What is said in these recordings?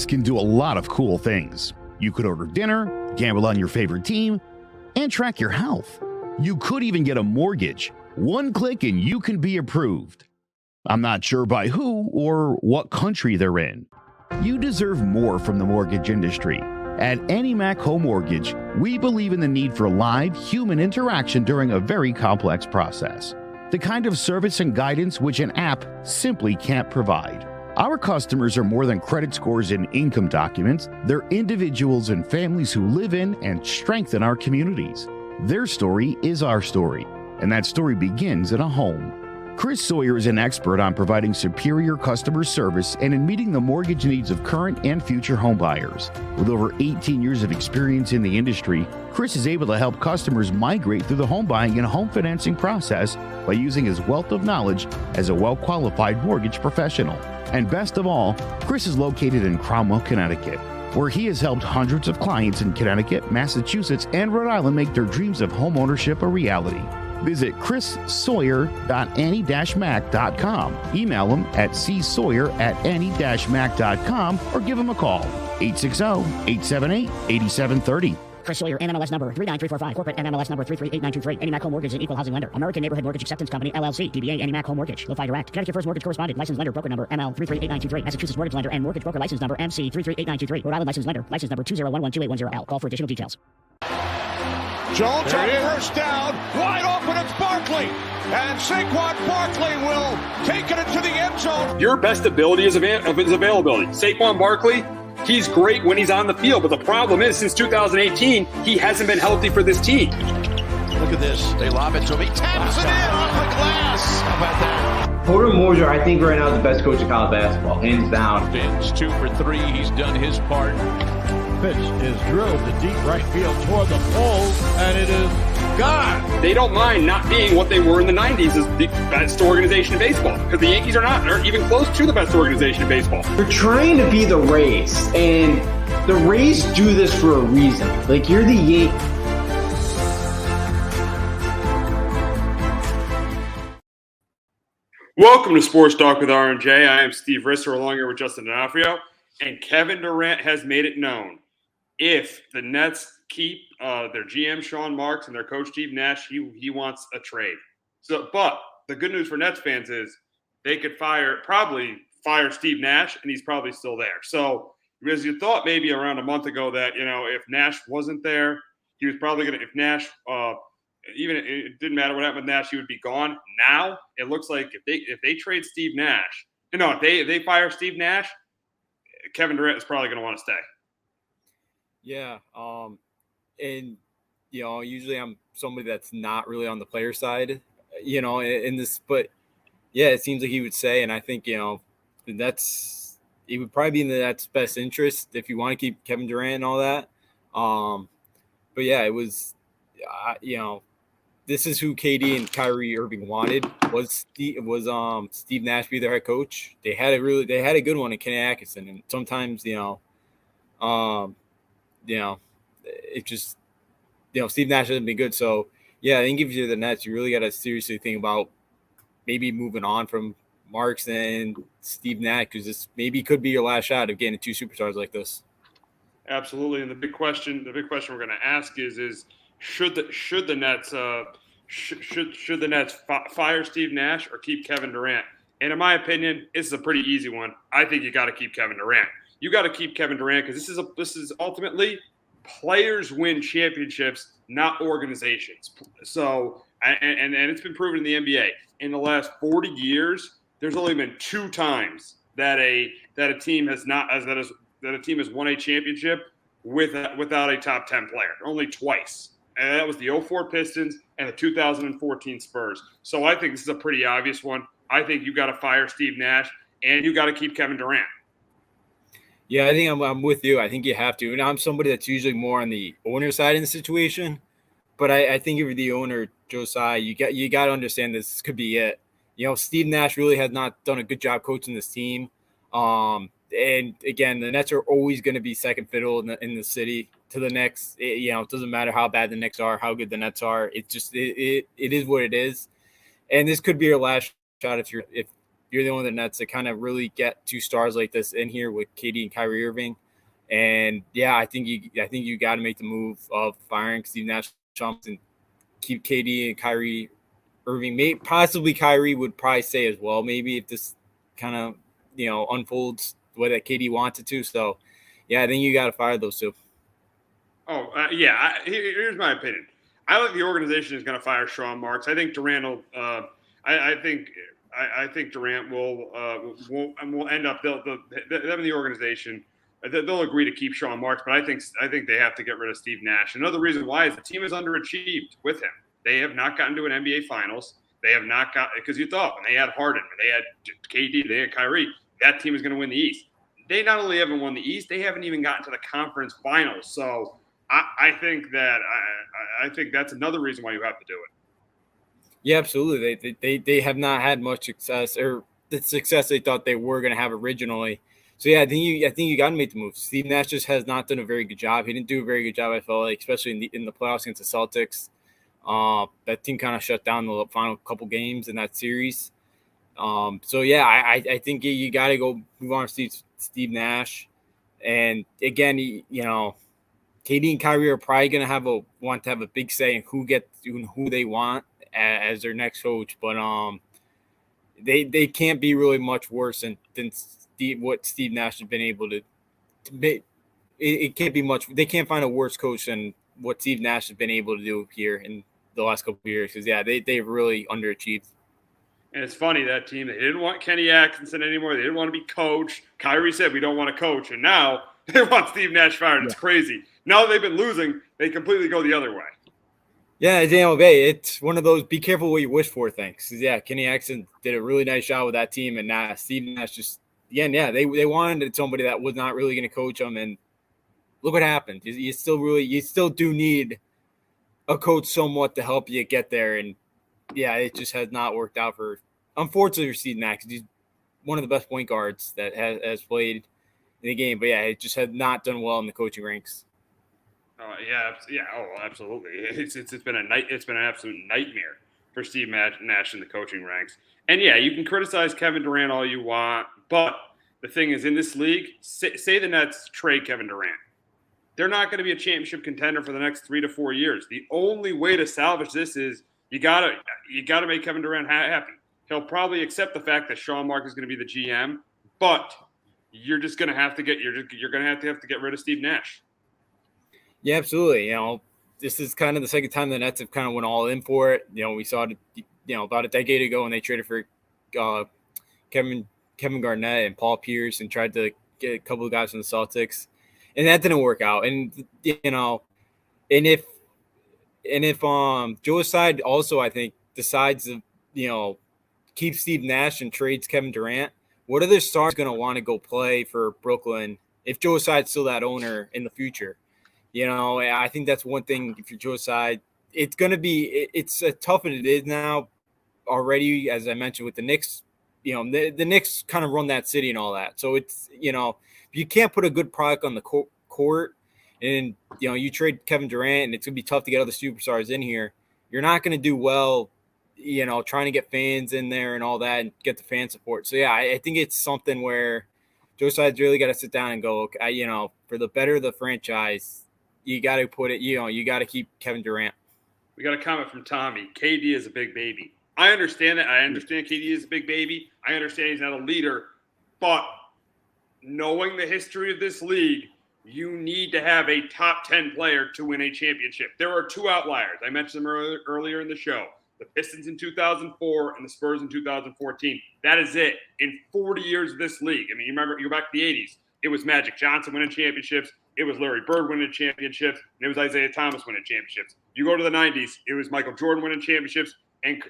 Can do a lot of cool things. You could order dinner, gamble on your favorite team, and track your health. You could even get a mortgage. One click and you can be approved. I'm not sure by who or what country they're in. You deserve more from the mortgage industry. At AnyMac Home Mortgage, we believe in the need for live human interaction during a very complex process. The kind of service and guidance which an app simply can't provide. Our customers are more than credit scores and income documents. They're individuals and families who live in and strengthen our communities. Their story is our story, and that story begins in a home. Chris Sawyer is an expert on providing superior customer service and in meeting the mortgage needs of current and future home buyers. With over 18 years of experience in the industry, Chris is able to help customers migrate through the home buying and home financing process by using his wealth of knowledge as a well-qualified mortgage professional. And best of all, Chris is located in Cromwell, Connecticut, where he has helped hundreds of clients in Connecticut, Massachusetts, and Rhode Island make their dreams of home ownership a reality. Visit chrissawyer.any-mac.com. Email him at csawyer@any-mac.com or give him a call, 860-878-8730. Chris Sawyer, NMLS number 39345, corporate NMLS number 338923. AnyMac Home Mortgage is an equal housing lender. American Neighborhood Mortgage Acceptance Company, LLC. DBA AnyMac Home Mortgage. Lo-Fi Direct. Connecticut First Mortgage Correspondent. License lender. Broker number ML 338923. Massachusetts Mortgage Lender and Mortgage Broker License number MC 338923. Rhode Island License Lender. License number 201128110L. Call for additional details. Jones on first down. Wide open. It's Barkley. And Saquon Barkley will take it into the end zone. Your best ability is availability. Saquon Barkley, he's great when he's on the field, but the problem is since 2018, he hasn't been healthy for this team. Look at this. They lob it to him. He taps it in off the glass. How about that? Porter Moser, I think right now is the best coach in college basketball, hands down. Fins 2 for 3. He's done his part. Pitch is drilled to deep right field toward the pole, and it is gone. They don't mind not being what they were in the 90s as the best organization in baseball, because the Yankees aren't even close to the best organization in baseball. You're trying to be the Rays, and the Rays do this for a reason. Like, you're the Yankees. Welcome to Sports Talk with R&J. I am Steve Risser, along here with Justin D'Onofrio, and Kevin Durant has made it known. If the Nets keep their GM Sean Marks and their coach Steve Nash, he wants a trade. But the good news for Nets fans is they could probably fire Steve Nash, and he's probably still there. So because you thought maybe around a month ago that if Nash wasn't there, he was probably going to. If Nash even it didn't matter what happened with Nash, he would be gone. Now it looks like if they trade Steve Nash, if they fire Steve Nash, Kevin Durant is probably going to want to stay. Yeah, and usually I'm somebody that's not really on the player side, in this, but yeah, it seems like he would say, and I think it would probably be in the Nets' best interest if you want to keep Kevin Durant and all that. But yeah, it was, this is who KD and Kyrie Irving wanted was Steve Nash be their head coach. They had a good one in Kenny Atkinson, and sometimes it just Steve Nash hasn't been good. So yeah, I think if you're the Nets, you really got to seriously think about maybe moving on from Marks and Steve Nash, because this maybe could be your last shot of getting 2 superstars like this. Absolutely, and the big question we're going to ask is should the Nets fire Steve Nash or keep Kevin Durant? And in my opinion, this is a pretty easy one. I think you got to keep Kevin Durant. You got to keep Kevin Durant because this is ultimately players win championships, not organizations. So and it's been proven in the NBA in the last 40 years. There's only been 2 times that a team has won a championship without a top 10 player. Only twice. And that was the 2004 Pistons and the 2014 Spurs. So I think this is a pretty obvious one. I think you got to fire Steve Nash and you got to keep Kevin Durant. Yeah, I think I'm with you. I think you have to. And I'm somebody that's usually more on the owner side in the situation. But I think if you're the owner, Josiah, you got to understand this could be it. Steve Nash really has not done a good job coaching this team. And again, the Nets are always going to be second fiddle in the city to the Knicks. It doesn't matter how bad the Knicks are, how good the Nets are. It just it is what it is. And this could be your last shot if you're the only Nets that kind of really get two stars like this in here with KD and Kyrie Irving. And yeah, I think you got to make the move of firing Steve Nash and keep KD and Kyrie Irving. Possibly Kyrie would probably stay as well, maybe if this kind of unfolds the way that KD wants it to. So yeah, I think you got to fire those two. Oh yeah, here's my opinion. I think the organization is going to fire Sean Marks. I think Durant will. I think Durant will end up. Them in the organization. They'll agree to keep Sean Marks, but I think they have to get rid of Steve Nash. Another reason why is the team has underachieved with him. They have not gotten to an NBA Finals. They have not got because you thought when they had Harden, when they had KD, they had Kyrie, that team is going to win the East. They not only haven't won the East, they haven't even gotten to the conference finals. So I think that's another reason why you have to do it. Yeah, absolutely. They have not had much success, or the success they thought they were going to have originally. So yeah, I think you got to make the move. Steve Nash just has not done a very good job. He didn't do a very good job, I felt like, especially in the playoffs against the Celtics. That team kind of shut down the final couple games in that series. So yeah, I think you got to go move on to Steve Nash. And again, KD and Kyrie are probably going to want to have a big say in who they want as their next coach. But they can't be really much worse than what Steve Nash has been able to make. It can't be much. They can't find a worse coach than what Steve Nash has been able to do here in the last couple of years. Because yeah, they've really underachieved. And it's funny, that team, they didn't want Kenny Atkinson anymore. They didn't want to be coached. Kyrie said, we don't want to coach. And now they want Steve Nash fired. Yeah. It's crazy. Now that they've been losing, they completely go the other way. Yeah, at the end of the day, it's one of those be careful what you wish for things. Yeah, Kenny Atkinson did a really nice job with that team. And now Steve Nash just, again, yeah, they wanted somebody that was not really going to coach them. And look what happened. You still do need a coach somewhat to help you get there. And yeah, it just has not worked out unfortunately, for Steve Nash. He's one of the best point guards that has played in the game. But yeah, it just has not done well in the coaching ranks. Oh, absolutely. It's been an absolute nightmare for Steve Nash in the coaching ranks. And yeah, you can criticize Kevin Durant all you want, but the thing is, in this league, say the Nets trade Kevin Durant, they're not going to be a championship contender for the next 3 to 4 years. The only way to salvage this is you gotta make Kevin Durant happy. He'll probably accept the fact that Sean Marks is going to be the GM, but you're just going to have to get rid of Steve Nash. Yeah, absolutely. This is kind of the second time the Nets have kind of went all in for it. We saw it, about a decade ago when they traded for Kevin Garnett and Paul Pierce and tried to get a couple of guys from the Celtics, and that didn't work out. And if Joe Tsai also, I think, decides to keep Steve Nash and trades Kevin Durant, what other stars going to want to go play for Brooklyn if Joe Tsai's still that owner in the future? I think that's one thing. If you're Joe Tsai, it's going to be it's tough, and it is now already, as I mentioned, with the Knicks. The Knicks kind of run that city and all that. So it's you can't put a good product on the court, and you trade Kevin Durant, and it's gonna be tough to get other superstars in here. You're not going to do well, trying to get fans in there and all that, and get the fan support. So yeah, I think it's something where Joe Tsai's really got to sit down and go, okay, for the better of the franchise. You got to put it, you got to keep Kevin Durant. We got a comment from Tommy. KD is a big baby. I understand that. I understand KD is a big baby. I understand he's not a leader. But knowing the history of this league, you need to have a top 10 player to win a championship. There are two outliers. I mentioned them earlier in the show. The Pistons in 2004 and the Spurs in 2014. That is it. In 40 years of this league. I mean, you go back to the 80s. It was Magic Johnson winning championships. It was Larry Bird winning championships. And it was Isaiah Thomas winning championships. You go to the 90s, it was Michael Jordan winning championships and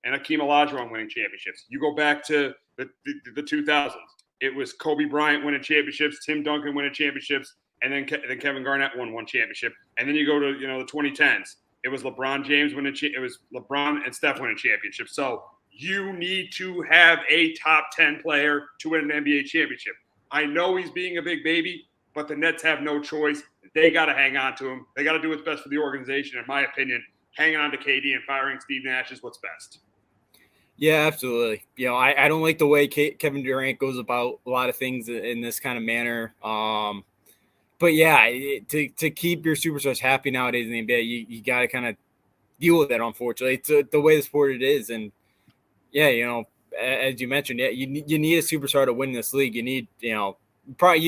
Hakeem Olajuwon winning championships. You go back to the 2000s. It was Kobe Bryant winning championships, Tim Duncan winning championships, and then Kevin Garnett won one championship. And then you go to the 2010s. It was LeBron James winning. It was LeBron and Steph winning championships. So you need to have a top 10 player to win an NBA championship. I know he's being a big baby, but the Nets have no choice. They got to hang on to him. They got to do what's best for the organization. In my opinion, hanging on to KD and firing Steve Nash is what's best. Yeah, absolutely. I don't like the way Kevin Durant goes about a lot of things in this kind of manner. But yeah, to keep your superstars happy nowadays in the NBA, you got to kind of deal with that. Unfortunately, it's the way the sport it is, and yeah, as you mentioned, yeah, you need a superstar to win this league. You need you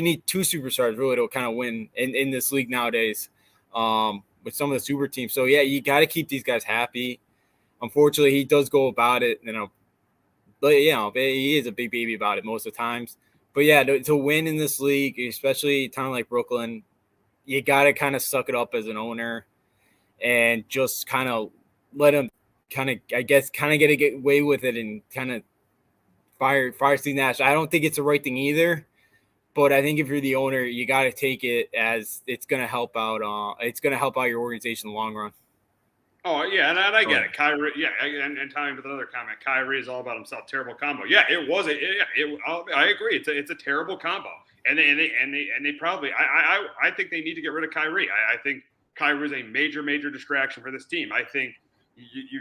need two superstars really to kind of win in this league nowadays. With some of the super teams, so yeah, you got to keep these guys happy. Unfortunately, he does go about it, but he is a big baby about it most of the times. But yeah, to win in this league, especially a town like Brooklyn, you got to kind of suck it up as an owner and just kind of let him kind of get away with it and kind of fire Steve Nash. I don't think it's the right thing either, but I think if you're the owner, you got to take it as it's going to help out. It's going to help out your organization in the long run. Oh, yeah, and I get it. Kyrie, yeah, and tying with another comment, Kyrie is all about himself. Terrible combo. Yeah, it was. I agree. It's a terrible combo, and they probably. I think they need to get rid of Kyrie. I think Kyrie is a major distraction for this team. I think you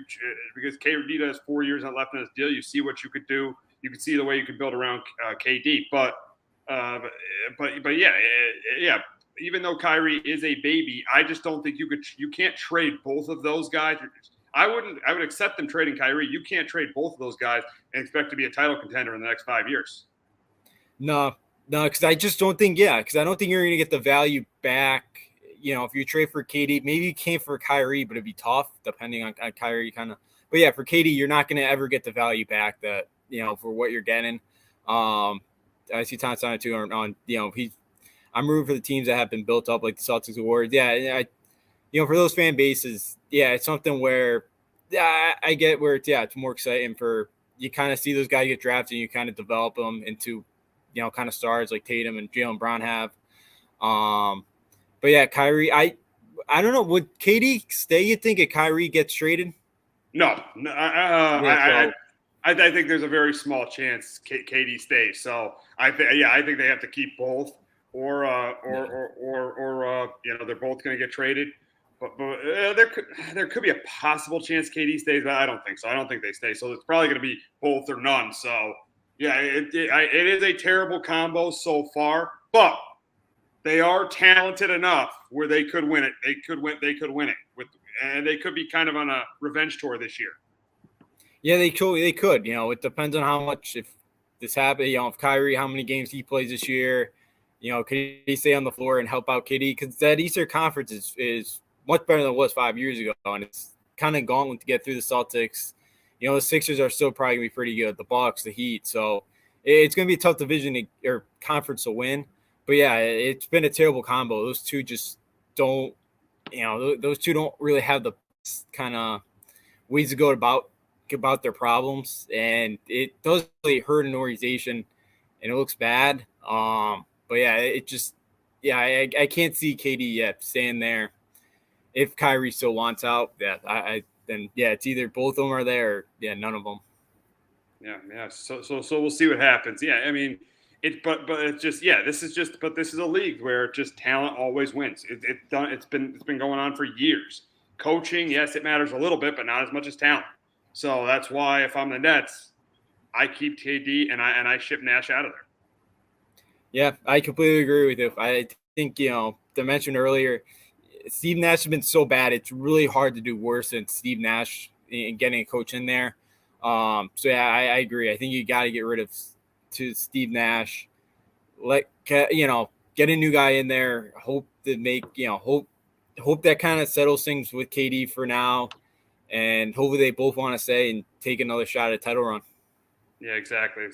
because KD has 4 years left in his deal. You see what you could do. You can see the way you could build around KD, but yeah. Even though Kyrie is a baby, I just don't think you can't trade both of those guys. I would accept them trading Kyrie. You can't trade both of those guys and expect to be a title contender in the next 5 years. No, because I just don't think, because I don't think you're going to get the value back. If you trade for KD, maybe you can't for Kyrie, but it'd be tough depending on Kyrie kind of. But yeah, for KD, you're not going to ever get the value back that, for what you're getting. I see Tom Steiner too on I'm rooting for the teams that have been built up like the Celtics and Warriors. Yeah, for those fan bases, it's something where I get where it's more exciting for you kind of see those guys get drafted and you kind of develop them into, kind of stars like Tatum and Jaylen Brown have. But yeah, Kyrie, I don't know. Would KD stay, you think, if Kyrie gets traded? No. I think there's a very small chance KD stays. So I think they have to keep both. Or they're both going to get traded, but there could be a possible chance KD stays, but I don't think so. I don't think they stay. So it's probably going to be both or none. So yeah, it is a terrible combo so far, but they are talented enough where they could win it. They could win it and they could be kind of on a revenge tour this year. Yeah, they could. It depends on how much if this happens. If Kyrie, how many games he plays this year. Could he stay on the floor and help out KD? Because that Eastern Conference is much better than it was 5 years ago, and it's kind of gauntlet to get through the Celtics. The Sixers are still probably going to be pretty good. The Bucks, the Heat. So it's going to be a tough division or conference to win. But, yeah, it's been a terrible combo. Those two just don't those two don't really have the kind of ways to go about their problems. And it does really hurt an organization, and it looks bad. But yeah, it just I can't see KD yet staying there. If Kyrie still wants out, then it's either both of them are there, or none of them. Yeah. So we'll see what happens. Yeah, I mean, but it's just this is a league where just talent always wins. It's been going on for years. Coaching, yes, it matters a little bit, but not as much as talent. So that's why if I'm the Nets, I keep KD and I ship Nash out of there. Yeah, I completely agree with you. I think, they mentioned earlier, Steve Nash has been so bad, it's really hard to do worse than Steve Nash in getting a coach in there. So, yeah, I agree. I think you got to get rid of Steve Nash. Get a new guy in there. Hope that kind of settles things with KD for now. And hopefully they both want to stay and take another shot at a title run. Yeah, exactly.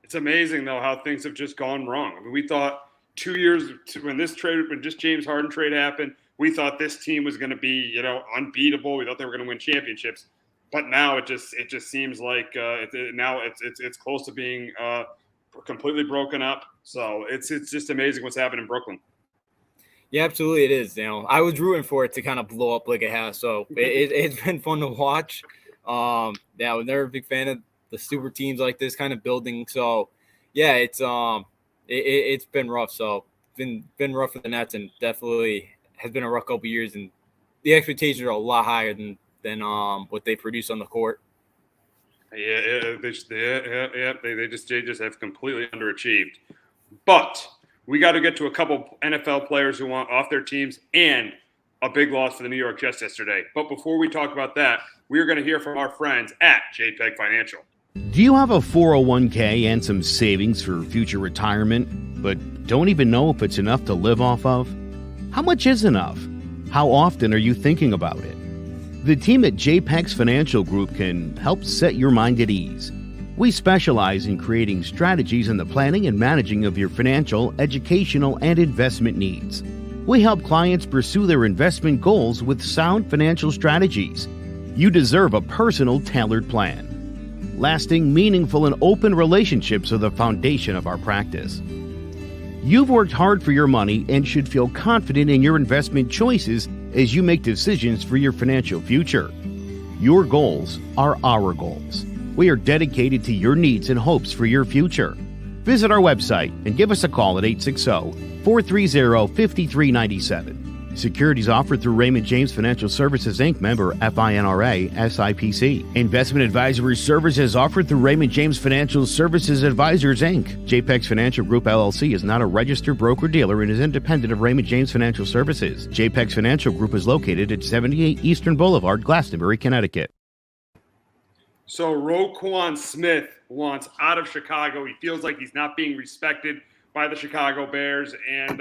It's amazing, though, how things have just gone wrong. I mean, we thought 2 years when just James Harden trade happened, we thought this team was going to be, unbeatable. We thought they were going to win championships, but now it just seems like it's close to being completely broken up. So it's just amazing what's happened in Brooklyn. Yeah, absolutely, it is. I was rooting for it to kind of blow up like it has. So it's been fun to watch. I was never a big fan of the super teams like this kind of building. So yeah, it's been rough. So been rough for the Nets, and definitely has been a rough couple of years, and the expectations are a lot higher than what they produce on the court. They just have completely underachieved. But we got to get to a couple NFL players who want off their teams and a big loss for the New York Jets yesterday. But before we talk about that, we're going to hear from our friends at JPEG Financial. Do you have a 401k and some savings for future retirement, but don't even know if it's enough to live off of? How much is enough? How often are you thinking about it? The team at JPEX Financial Group can help set your mind at ease. We specialize in creating strategies in the planning and managing of your financial, educational, and investment needs. We help clients pursue their investment goals with sound financial strategies. You deserve a personal, tailored plan. Lasting, meaningful, and open relationships are the foundation of our practice. You've worked hard for your money and should feel confident in your investment choices as you make decisions for your financial future. Your goals are our goals. We are dedicated to your needs and hopes for your future. Visit our website and give us a call at 860-430-5397. Securities offered through Raymond James Financial Services, Inc., member FINRA, SIPC. Investment advisory services offered through Raymond James Financial Services Advisors, Inc. JPEX Financial Group, LLC is not a registered broker-dealer and is independent of Raymond James Financial Services. JPEX Financial Group is located at 78 Eastern Boulevard, Glastonbury, Connecticut. So Roquan Smith wants out of Chicago. He feels like he's not being respected by the Chicago Bears. And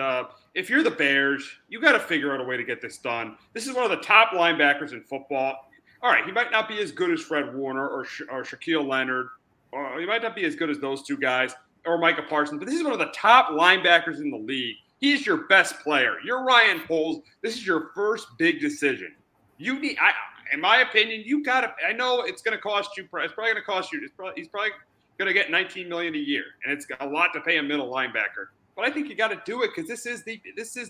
if you're the Bears, you got to figure out a way to get this done. This is one of the top linebackers in football. All right, he might not be as good as Fred Warner or Shaquille Leonard, or he might not be as good as those two guys or Micah Parsons, but this is one of the top linebackers in the league. He's your best player. You're Ryan Poles. This is your first big decision. You need, in my opinion, you got to. I know it's going to cost you. It's probably going to cost you. He's probably going to get $19 million a year, and it's a lot to pay a middle linebacker. But I think you got to do it because this is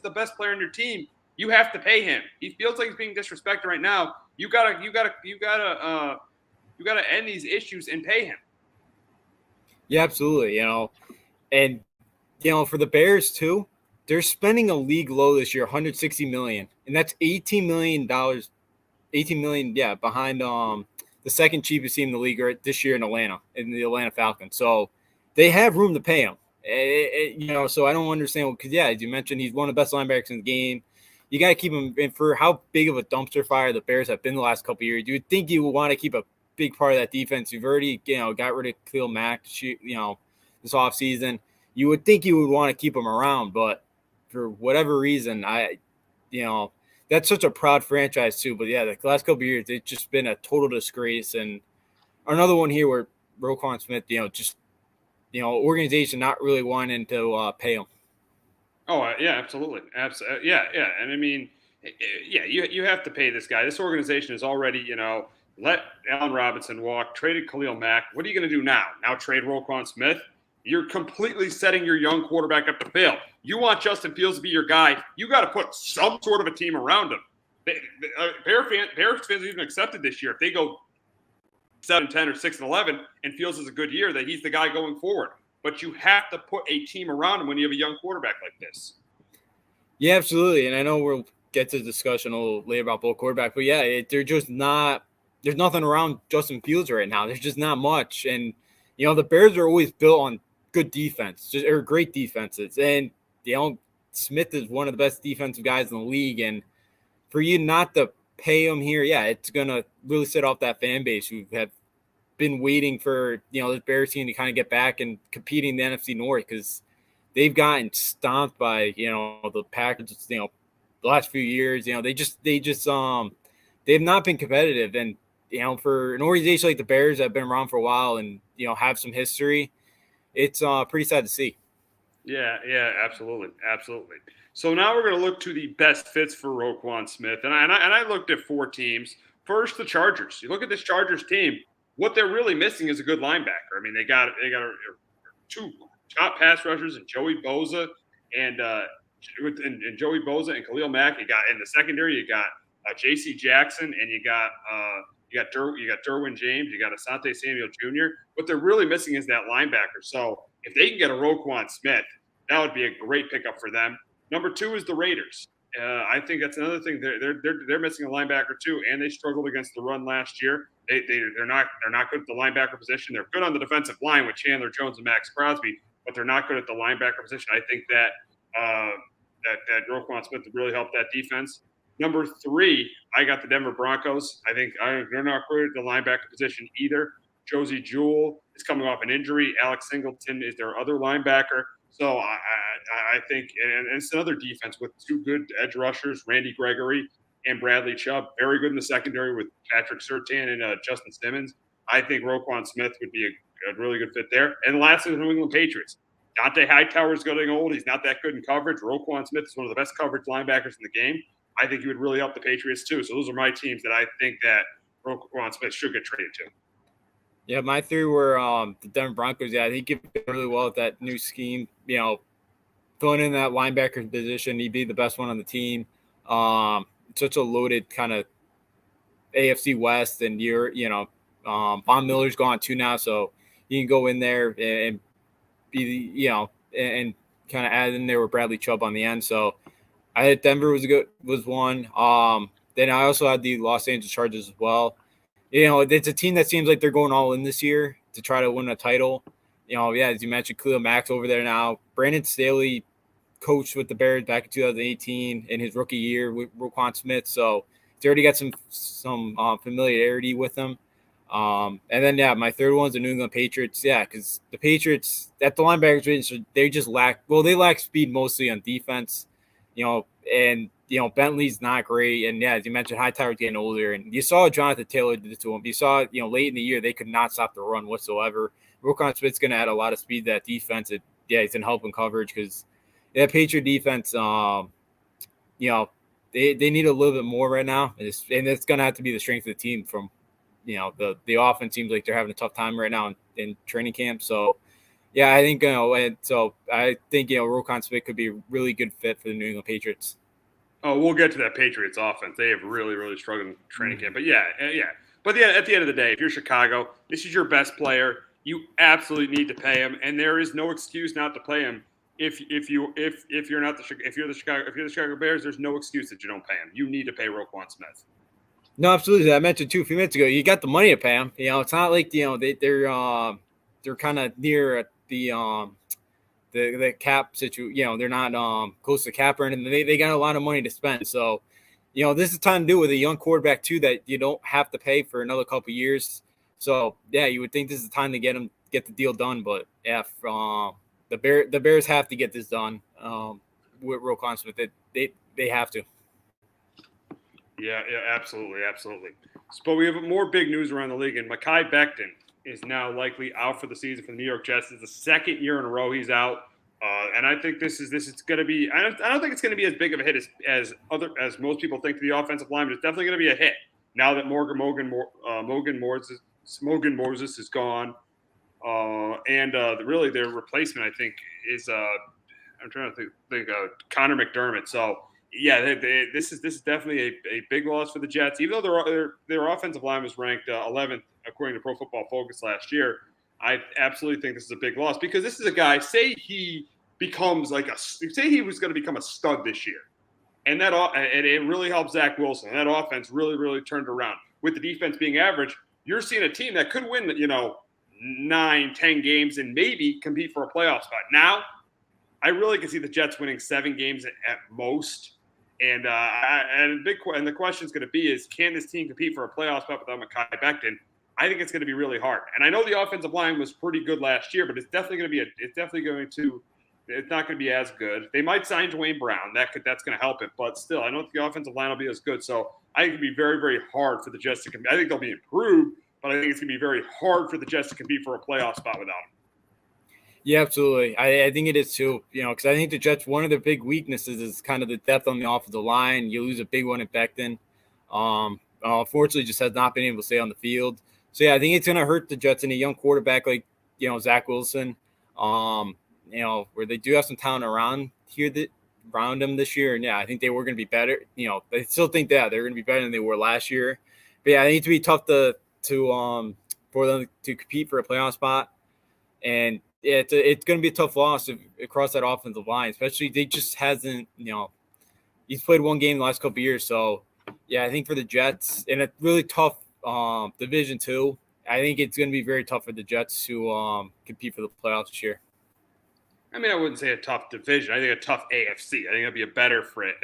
the best player on your team. You have to pay him. He feels like he's being disrespected right now. You gotta end these issues and pay him. Yeah, absolutely. And for the Bears too, they're spending a league low this year, $160 million, and that's $18 million. $18 million, behind the second cheapest team in the league this year in the Atlanta Falcons. So they have room to pay him. So I don't understand because as you mentioned, he's one of the best linebackers in the game. You got to keep him. And for how big of a dumpster fire the Bears have been the last couple of years, you would think you would want to keep a big part of that defense. You've already got rid of Khalil Mack, this offseason. You would think you would want to keep him around, but for whatever reason, that's such a proud franchise too. But the last couple of years, it's just been a total disgrace. And another one here where Roquan Smith, organization not really wanting to pay him. Oh, yeah, absolutely. Yeah. And I mean, you have to pay this guy. This organization is already, let Allen Robinson walk, traded Khalil Mack. What are you going to do now? Now trade Roquan Smith? You're completely setting your young quarterback up to fail. You want Justin Fields to be your guy. You got to put some sort of a team around him. Bears fans even accepted this year. If they go 7-10 or 6-11 and Fields is a good year, that he's the guy going forward. But you have to put a team around him when you have a young quarterback like this. Yeah, absolutely. And I know we'll get to the discussion a little later about both quarterbacks, but they're just not – there's nothing around Justin Fields right now. There's just not much. And, the Bears are always built on good defense, or great defenses. And, Smith is one of the best defensive guys in the league. And for you not to pay him here, it's going to really set off that fan base who have been waiting for, this Bears team to kind of get back and competing in the NFC North because they've gotten stomped by, the Packers, the last few years. They've not been competitive. And, for an organization like the Bears that have been around for a while and, have some history, it's pretty sad to see. Yeah, absolutely. So now we're going to look to the best fits for Roquan Smith. And I looked at 4 teams. First, the Chargers. You look at this Chargers team, what they're really missing is a good linebacker. I mean, they got 2 top pass rushers and Joey Bosa and Joey Bosa and Khalil Mack. You got in the secondary, you got J.C. Jackson, and you got Derwin James, you got Asante Samuel Jr. What they're really missing is that linebacker. So if they can get a Roquan Smith, that would be a great pickup for them. Number 2 is the Raiders. I think that's another thing. They're missing a linebacker too, and they struggled against the run last year. They're not good at the linebacker position. They're good on the defensive line with Chandler Jones and Max Crosby, but they're not good at the linebacker position. I think that that Roquan Smith would really help that defense. Number 3, I got the Denver Broncos. I think they're not good at the linebacker position either. Josie Jewell is coming off an injury. Alex Singleton is their other linebacker. So I think, and it's another defense with 2 good edge rushers, Randy Gregory and Bradley Chubb. Very good in the secondary with Patrick Surtain and Justin Simmons. I think Roquan Smith would be a really good fit there. And lastly, the New England Patriots. Dante Hightower's getting old. He's not that good in coverage. Roquan Smith is one of the best coverage linebackers in the game. I think he would really help the Patriots too. So those are my teams that I think that Roquan Smith should get traded to. Yeah, my 3 were the Denver Broncos. Yeah, I think he did really well with that new scheme. Filling in that linebacker position, he'd be the best one on the team. Such a loaded kind of AFC West, and Von Miller's gone too now, so you can go in there and be and kind of add in there with Bradley Chubb on the end. So I had Denver was one. Then I also had the Los Angeles Chargers as well. It's a team that seems like they're going all in this year to try to win a title. As you mentioned, Khalil Mack's over there now. Brandon Staley coached with the Bears back in 2018 in his rookie year with Roquan Smith, so he's already got some familiarity with him. And then my 3rd one's the New England Patriots. Yeah, because the Patriots at the linebackers position, they just lack speed mostly on defense. And Bentley's not great, and as you mentioned, Hightower's getting older, and you saw Jonathan Taylor did it to him. You saw late in the year they could not stop the run whatsoever. Roquan Smith's going to add a lot of speed to that defense. He's going to help in coverage because that Patriot defense, they need a little bit more right now, and it's going to have to be the strength of the team. From the offense seems like they're having a tough time right now in training camp. So I think Roquan Smith could be a really good fit for the New England Patriots. Oh, we'll get to that Patriots offense. They have really, really struggled in training camp. But yeah. But at the end of the day, if you're Chicago, this is your best player. You absolutely need to pay him, and there is no excuse not to pay him. If you're the Chicago Bears, there's no excuse that you don't pay him. You need to pay Roquan Smith. No, absolutely. I mentioned too a few minutes ago. You got the money to pay him. It's not like they're kind of near the cap situation. They're not close to cap or anything. They got a lot of money to spend. So, this is time to do it with a young quarterback too that you don't have to pay for another couple of years. So you would think this is the time to get the deal done. But the Bears have to get this done with Roquan Smith. They have to. Yeah, absolutely. But we have more big news around the league, and Mekhi Becton is now likely out for the season for the New York Jets. It's the 2nd year in a row he's out, and I think this is going to be. I don't think it's going to be as big of a hit as most people think to the offensive line, but it's definitely going to be a hit now that Morgan Moses is gone, and really their replacement I think is I'm trying to think Connor McDermott. So. Yeah, this is definitely a big loss for the Jets. Even though their offensive line was ranked 11th according to Pro Football Focus last year, I absolutely think this is a big loss because this is a guy. Say he was going to become a stud this year, and it really helped Zach Wilson. And that offense really, really turned around. With the defense being average, you're seeing a team that could win 9-10 games and maybe compete for a playoff spot. Now, I really can see the Jets winning 7 games at most. And the question is going to be is, can this team compete for a playoff spot without Mekhi Becton? I think it's going to be really hard. And I know the offensive line was pretty good last year, but it's not going to be as good. They might sign Dwayne Brown. That's going to help it. But still, I don't think the offensive line will be as good. So I think it'll be very, very hard for the Jets to compete. I think they'll be improved, but I think it's going to be very hard for the Jets to compete for a playoff spot without him. Yeah, absolutely. I think it is too, because I think the Jets, one of their big weaknesses is kind of the depth on the offensive line. You lose a big one at Becton. Unfortunately, just has not been able to stay on the field. So, I think it's going to hurt the Jets and a young quarterback like, Zach Wilson, where they do have some talent around him this year. And, I think they were going to be better. They still think that they're going to be better than they were last year. But, I think it's going to be tough for them to compete for a playoff spot. And, it's going to be a tough loss across that offensive line, especially they just hasn't, he's played one game the last couple of years. So, I think for the Jets and a really tough division too. I think it's going to be very tough for the Jets to compete for the playoffs this year. I mean, I wouldn't say a tough division. I think a tough AFC. I think that'd be a better for it.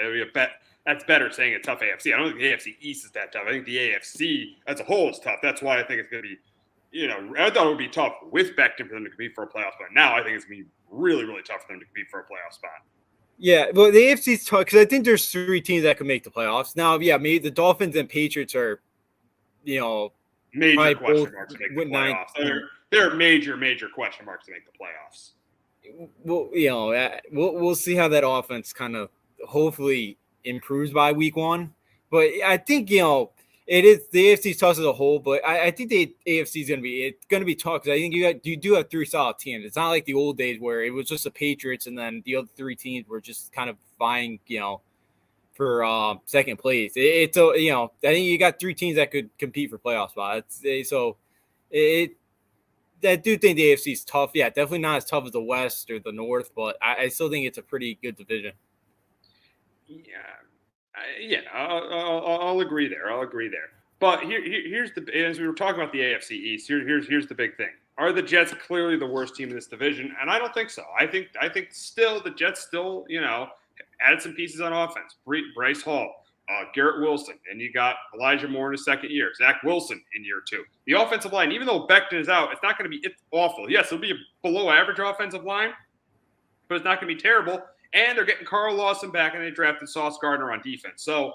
That's better saying a tough AFC. I don't think the AFC East is that tough. I think the AFC as a whole is tough. That's why I think it's going to be, I thought it would be tough with Becton for them to compete for a playoff spot. Now I think it's going to be really, really tough for them to compete for a playoff spot. Yeah, well, the AFC is tough because I think there's 3 teams that can make the playoffs. Now, yeah, maybe the Dolphins and Patriots are, major question marks to make the playoffs. They're major question marks to make the playoffs. Well, we'll see how that offense kind of hopefully improves by week 1. But I think, it is the AFC's tough as a whole, but I think the AFC is going to be tough because I think you do have 3 solid teams. It's not like the old days where it was just the Patriots and then the other 3 teams were just kind of vying, for second place. I think you got 3 teams that could compete for playoff spots. So I do think the AFC is tough. Yeah, definitely not as tough as the West or the North, but I still think it's a pretty good division. I'll agree there. But here's as we were talking about the AFC East. Here's the big thing. Are the Jets clearly the worst team in this division? And I don't think so. I think still the Jets still added some pieces on offense. Bryce Hall, Garrett Wilson, and you got Elijah Moore in his second year. Zach Wilson in year 2. The offensive line, even though Becton is out, it's not going to be awful. Yes, it'll be a below average offensive line, but it's not going to be terrible. And they're getting Carl Lawson back, and they drafted Sauce Gardner on defense. So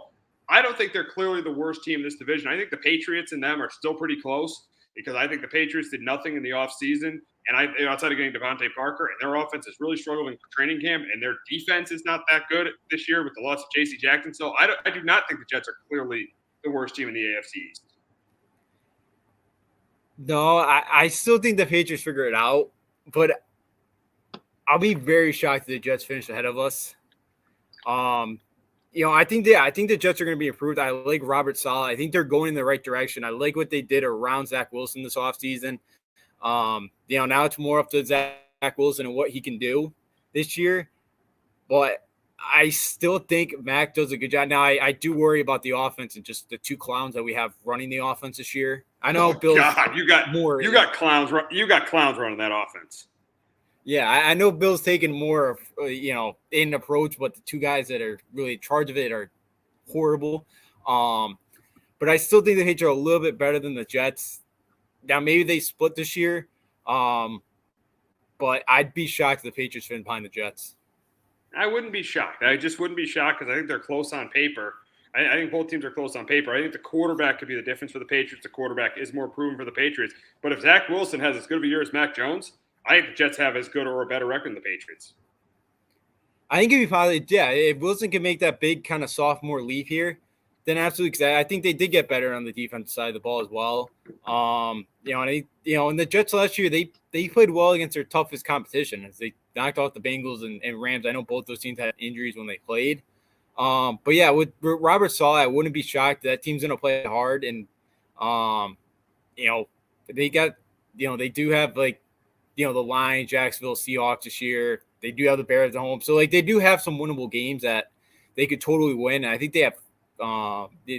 I don't think they're clearly the worst team in this division. I think the Patriots and them are still pretty close because I think the Patriots did nothing in the offseason. And outside of getting Devontae Parker, and their offense is really struggling for training camp, and their defense is not that good this year with the loss of J.C. Jackson. So I do not think the Jets are clearly the worst team in the AFC East. No, I still think the Patriots figure it out, but I'll be very shocked if the Jets finish ahead of us. I think the Jets are going to be improved. I like Robert Saleh. I think they're going in the right direction. I like what they did around Zach Wilson this offseason. Now it's more up to Zach Wilson and what he can do this year. But I still think Mac does a good job. Now, I do worry about the offense and just the 2 clowns that we have running the offense this year. I know Bill. God, you got clowns running that offense. Yeah, I know Bill's taking more of, in approach, but the 2 guys that are really in charge of it are horrible. But I still think the Patriots are a little bit better than the Jets. Now, maybe they split this year, but I'd be shocked if the Patriots finish behind the Jets. I wouldn't be shocked. I just wouldn't be shocked because I think they're close on paper. I think both teams are close on paper. I think the quarterback could be the difference for the Patriots. The quarterback is more proven for the Patriots. But if Zach Wilson has as good of a year as Mac Jones, I think the Jets have as good or a better record than the Patriots. I think it'd be probably, if Wilson can make that big kind of sophomore leap here, then absolutely. Because I think they did get better on the defensive side of the ball as well. And the Jets last year, they played well against their toughest competition as they knocked off the Bengals and Rams. I know both those teams had injuries when they played. But yeah, with Robert Saleh, I wouldn't be shocked that team's going to play hard. And, they got, they do have the Lions, Jacksonville, Seahawks this year. They do have the Bears at home. So, they do have some winnable games that they could totally win. And I think they have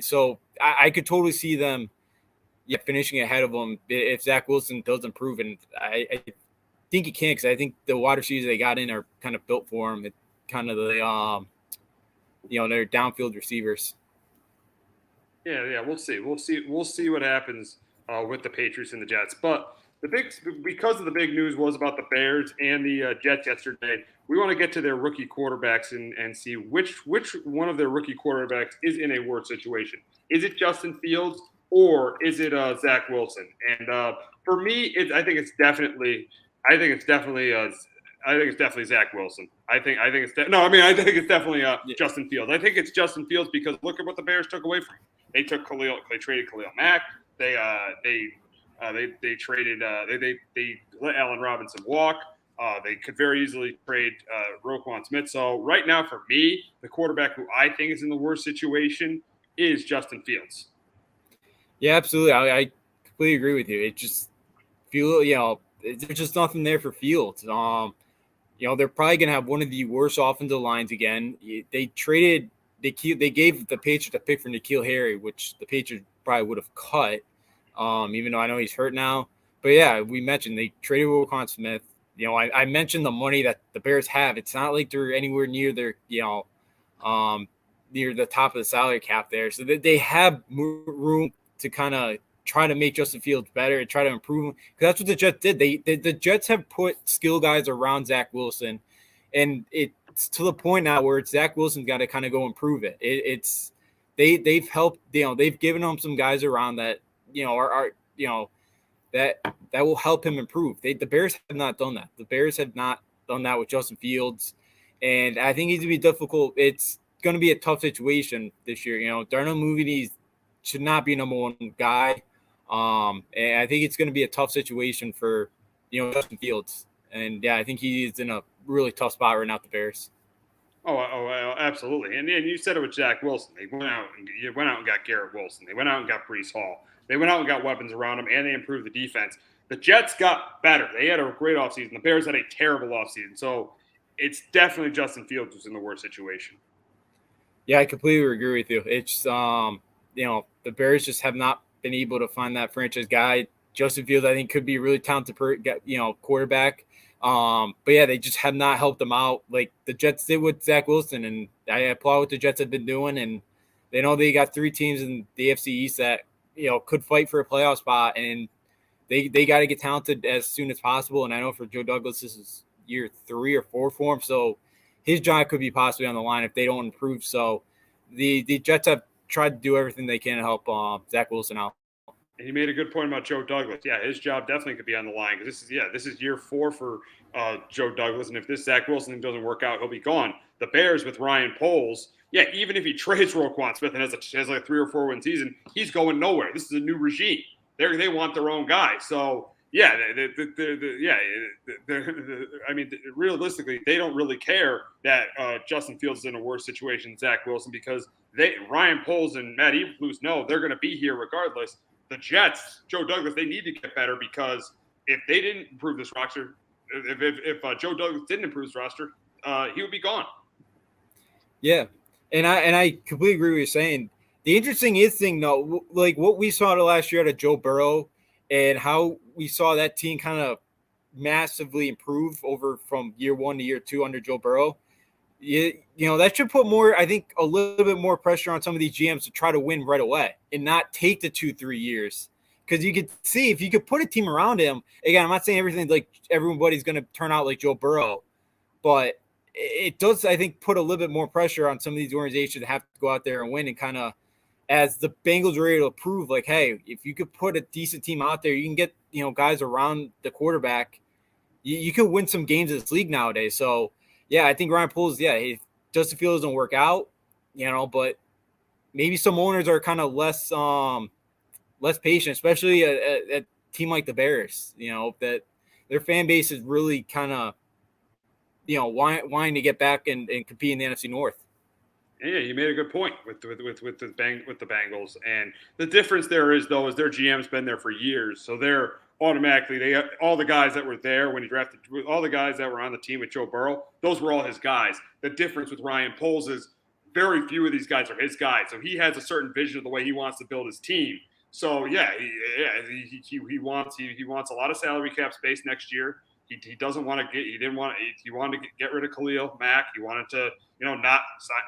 so I could totally see them finishing ahead of them if Zach Wilson does improve. And I think he can because I think the wide receivers they got in are kind of built for him. It's kind of the, they're downfield receivers. Yeah, we'll see. We'll see what happens with the Patriots and the Jets. But because of the big news was about the Bears and the Jets yesterday, we want to get to their rookie quarterbacks and see which one of their rookie quarterbacks is in a worse situation. Is it Justin Fields or is it Zach Wilson? And for me, I think it's definitely Zach Wilson. I think it's definitely Justin Fields. I think it's Justin Fields because look at what the Bears took away from him. They traded Khalil Mack. They traded. They let Allen Robinson walk. They could very easily trade Roquan Smith. So right now, for me, the quarterback who I think is in the worst situation is Justin Fields. Yeah, absolutely. I completely agree with you. It just there's just nothing there for Fields. They're probably going to have one of the worst offensive lines again. They gave the Patriots a pick for N'Keal Harry, which the Patriots probably would have cut. even though I know he's hurt now. But yeah, we mentioned they traded Roquan Smith. I mentioned the money that the Bears have. It's not like they're anywhere near their, near the top of the salary cap there. So they have room to kind of try to make Justin Fields better and try to improve him. Because that's what the Jets did. The Jets have put skill guys around Zach Wilson, and it's to the point now where Zach Wilson's got to kind of go improve it. They've helped, they've given him some guys around that, are that will help him improve. The Bears have not done that. The Bears have not done that with Justin Fields, and I think it's going to be difficult. It's going to be a tough situation this year. Darnell Mooney should not be number one guy, and I think it's going to be a tough situation for Justin Fields. And yeah, I think he is in a really tough spot right now at the Bears. Oh, absolutely. And you said it with Zach Wilson. They went out and got Garrett Wilson. They went out and got Breece Hall. They went out and got weapons around him, and they improved the defense. The Jets got better. They had a great offseason. The Bears had a terrible offseason. So it's definitely Justin Fields who's in the worst situation. Yeah, I completely agree with you. It's the Bears just have not been able to find that franchise guy. Justin Fields, I think, could be a really talented quarterback. But yeah, they just have not helped them out like the Jets did with Zach Wilson, and I applaud what the Jets have been doing. And they know they got 3 teams in the AFC East that could fight for a playoff spot, and they got to get talented as soon as possible. And I know for Joe Douglas, this is year 3 or 4 for him, so his job could be possibly on the line if they don't improve. So the Jets have tried to do everything they can to help Zach Wilson out. And he made a good point about Joe Douglas. Yeah, his job definitely could be on the line because this is year 4 for Joe Douglas, and if this Zach Wilson thing doesn't work out, he'll be gone. The Bears with Ryan Poles, yeah, even if he trades Roquan Smith and has like a 3 or 4 win season, he's going nowhere. This is a new regime. They want their own guy. So yeah, I mean, realistically, they don't really care that Justin Fields is in a worse situation than Zach Wilson because Ryan Poles and Matt Eberflus know they're going to be here regardless. The Jets, Joe Douglas, they need to get better because if they didn't improve this roster, if Joe Douglas didn't improve his roster, he would be gone. Yeah, and I completely agree with what you're saying. The interesting thing, though, like what we saw last year out of Joe Burrow and how we saw that team kind of massively improve over from year 1 to year 2 under Joe Burrow. That should put a little bit more pressure on some of these GMs to try to win right away and not take the 2-3 years. Because you could see if you could put a team around him. Again, I'm not saying everybody's going to turn out like Joe Burrow, but it does, I think, put a little bit more pressure on some of these organizations to have to go out there and win and kind of, as the Bengals were able to prove, like, hey, if you could put a decent team out there, you can get, guys around the quarterback. You could win some games in this league nowadays. So, yeah, I think Ryan Poles, if Justin Fields doesn't work out, but maybe some owners are kind of less patient, especially a team like the Bears, that their fan base is really kind of, wanting to get back and compete in the NFC North. Yeah, you made a good point with the Bengals, and the difference there is their GM's been there for years, so they're automatically all the guys that were there when he drafted, all the guys that were on the team with Joe Burrow, those were all his guys. The difference with Ryan Poles is very few of these guys are his guys, so he has a certain vision of the way he wants to build his team. So yeah, he wants a lot of salary cap space next year. He doesn't want to get. He wanted to get rid of Khalil Mack. He wanted to, not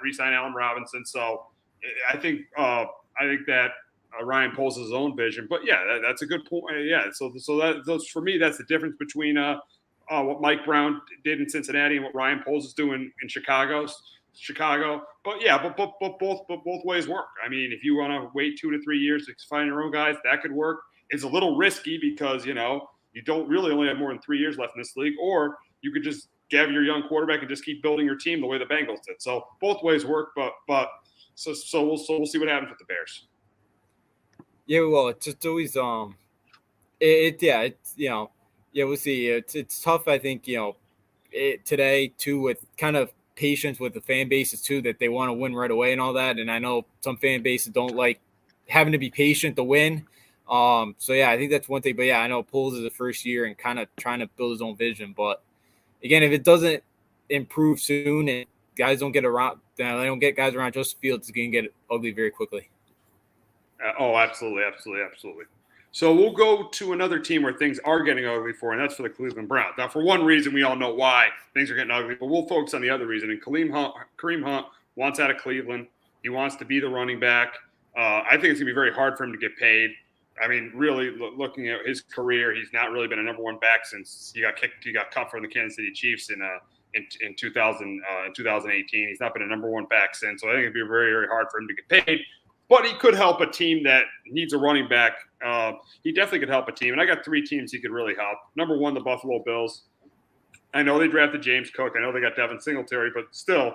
re-sign Allen Robinson. So I think that Ryan Poles has his own vision. But yeah, that's a good point. Yeah. So those for me, that's the difference between what Mike Brown did in Cincinnati and what Ryan Poles is doing in Chicago. But yeah, but both ways work. I mean, if you want to wait 2 to 3 years to find your own guys, that could work. It's a little risky because you don't really only have more than 3 years left in this league, or you could just give your young quarterback and just keep building your team the way the Bengals did. So both ways work, but so we'll see what happens with the Bears. Yeah, well, it's always we'll see. It's tough, I think, today too, with kind of patience with the fan bases too, that they want to win right away and all that. And I know some fan bases don't like having to be patient to win. So yeah, I think that's one thing. But yeah, I know Poles is the first year and kind of trying to build his own vision. But again, if it doesn't improve soon and guys don't get around, they don't get guys around Justin Fields, it's going to get ugly very quickly. Absolutely. So we'll go to another team where things are getting ugly for, and that's for the Cleveland Browns. Now, for one reason, we all know why things are getting ugly, but we'll focus on the other reason. And Kareem Hunt wants out of Cleveland. He wants to be the running back. I think it's going to be very hard for him to get paid. I mean, really, looking at his career, he's not really been a number one back since he got cut from the Kansas City Chiefs in 2018. He's not been a number one back since, so I think it'd be very, very hard for him to get paid. But he could help a team that needs a running back. He definitely could help a team. And I got 3 teams he could really help. Number 1, the Buffalo Bills. I know they drafted James Cook. I know they got Devin Singletary. But still,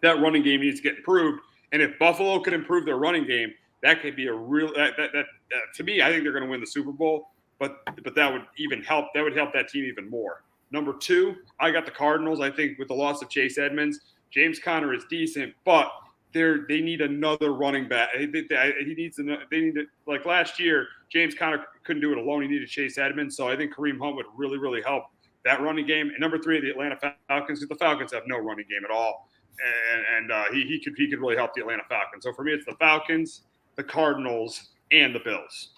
that running game needs to get improved. And if Buffalo could improve their running game, that could be a real to me, I think they're going to win the Super Bowl. But that would even help. That would help that team even more. Number 2, I got the Cardinals. I think with the loss of Chase Edmonds, James Conner is decent, but they need another running back. They need to, like last year, James Conner couldn't do it alone. He needed Chase Edmonds. So I think Kareem Hunt would really, really help that running game. And number 3, the Atlanta Falcons, because the Falcons have no running game at all. And he could really help the Atlanta Falcons. So for me, it's the Falcons, the Cardinals, and the Bills.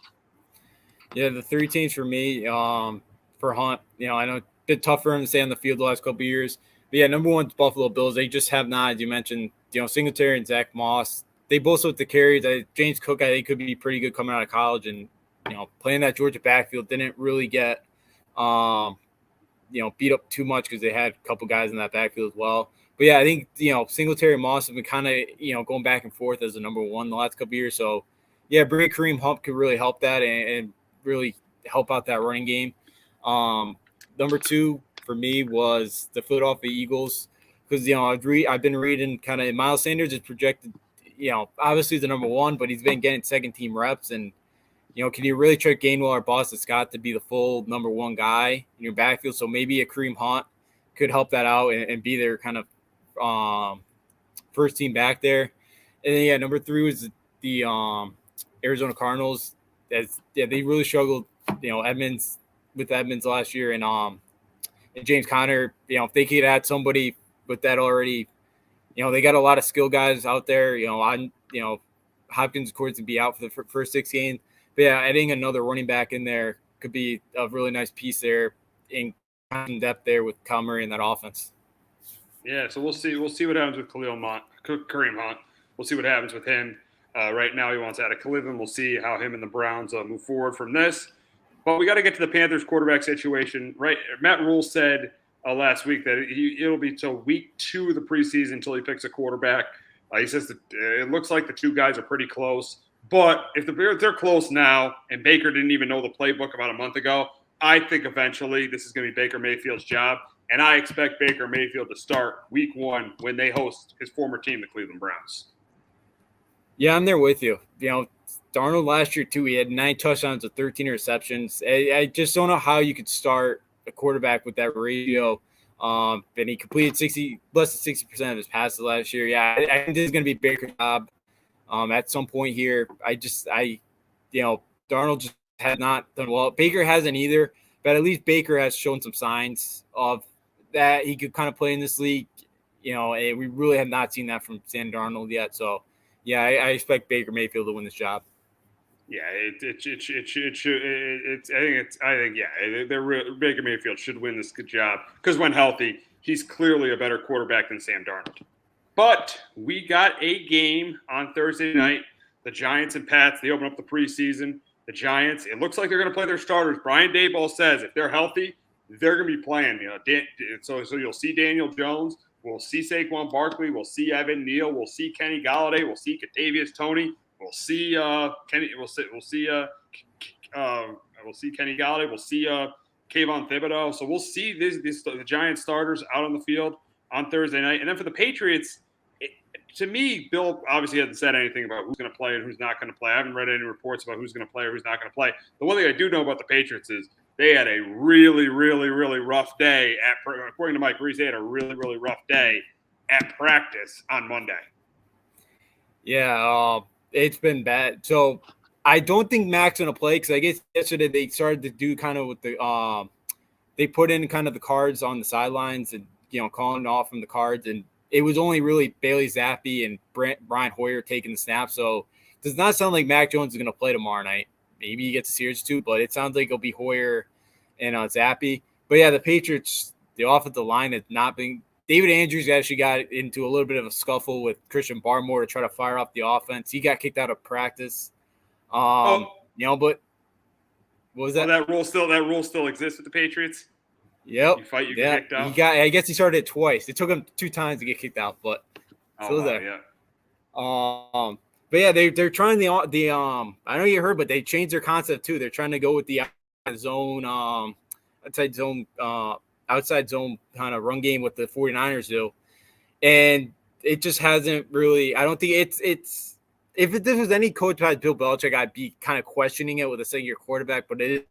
Yeah, the 3 teams for me, for Hunt, I know it's been tough for him to stay on the field the last couple of years. But yeah, number 1 is Buffalo Bills. They just have not, as you mentioned, Singletary and Zach Moss. They both with the carries. James Cook, I think, could be pretty good coming out of college, and playing that Georgia backfield didn't really get beat up too much because they had a couple guys in that backfield as well. But yeah, I think Singletary and Moss have been kind of going back and forth as the number 1 the last couple of years. So yeah, bringing Kareem Hunt could really help that and really help out that running game. Number 2 for me was the Philadelphia Eagles. Because, I've been reading kind of Miles Sanders is projected, obviously the number 1, but he's been getting second-team reps. And, can you really trust Gainwell or Boston Scott to be the full number 1 guy in your backfield? So maybe a Kareem Hunt could help that out and be their kind of first team back there. And then, yeah, number 3 was the Arizona Cardinals. They really struggled, Edmonds last year. And James Conner, if they could add somebody – with that already, they got a lot of skill guys out there. Hopkins, of course, to be out for the first 6 games. But yeah, adding another running back in there could be a really nice piece there in depth there with Kyle Murray in that offense. Yeah, so we'll see what happens with Kareem Hunt. We'll see what happens with him. Right now, he wants out of Cleveland. We'll see how him and the Browns move forward from this. But we got to get to the Panthers quarterback situation. Right, Matt Rule said last week that it'll be till week 2 of the preseason until he picks a quarterback. He says that it looks like the 2 guys are pretty close. But if they're close now and Baker didn't even know the playbook about a month ago, I think eventually this is going to be Baker Mayfield's job. And I expect Baker Mayfield to start week 1 when they host his former team, the Cleveland Browns. Yeah, I'm there with you. Darnold last year, too, he had 9 touchdowns to 13 receptions. I just don't know how you could start a quarterback with that ratio. And he completed less than 60% of his passes last year. Yeah, I think this is going to be Baker's job at some point here. Darnold just has not done well. Baker hasn't either, but at least Baker has shown some signs of that he could kind of play in this league. And we really have not seen that from Sam Darnold yet. So, yeah, I expect Baker Mayfield to win this job. Yeah, it should. I think Baker Mayfield should win this good job because when healthy, he's clearly a better quarterback than Sam Darnold. But we got a game on Thursday night. The Giants and Pats. They open up the preseason. The Giants. It looks like they're going to play their starters. Brian Daboll says if they're healthy, they're going to be playing. So you'll see Daniel Jones. We'll see Saquon Barkley. We'll see Evan Neal. We'll see Kenny Galladay. We'll see Kadarius Toney. We'll see Kenny. We'll see Kenny Galladay. We'll see Kayvon Thibodeau. So we'll see the Giants starters out on the field on Thursday night. And then for the Patriots, to me, Bill obviously hasn't said anything about who's going to play and who's not going to play. I haven't read any reports about who's going to play or who's not going to play. The one thing I do know about the Patriots is they had a really, really, really rough day according to Mike Reese, they had a really, really rough day at practice on Monday. Yeah, it's been bad. So I don't think Mac's going to play because I guess yesterday they started to do kind of with the they put in kind of the cards on the sidelines and, calling off from the cards. And it was only really Bailey Zappi and Brian Hoyer taking the snap. So it does not sound like Mac Jones is going to play tomorrow night. maybe he gets a series too, but it sounds like it'll be Hoyer and Zappy. But yeah, the Patriots, the offensive line has not been. David Andrews actually got into a little bit of a scuffle with Christian Barmore to try to fire up the offense. He got kicked out of practice. But what was that? That rule still exists with the Patriots. Yep. You get kicked out. I guess he started it twice. It took him 2 times to get kicked out, but still there. Yeah. But yeah, they're trying the I know you heard, but they changed their concept too. They're trying to go with the outside zone kind of run game with the 49ers do. And it just hasn't really, I don't think it's if this was any coach besides Bill Belichick, I'd be kind of questioning it with a second-year quarterback, but it is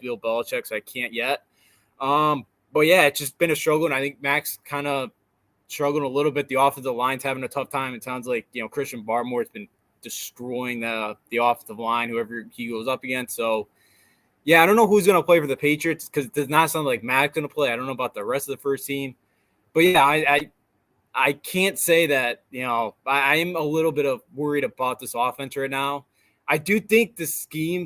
Bill Belichick, so I can't yet. But yeah, it's just been a struggle, and I think Max kind of struggling a little bit. The offensive line's having a tough time. It sounds like, Christian Barmore has been destroying the offensive line, whoever he goes up against. So, yeah, I don't know who's going to play for the Patriots because it does not sound like Max going to play. I don't know about the rest of the first team. But, yeah, I can't say that, I am a little bit worried about this offense right now. I do think the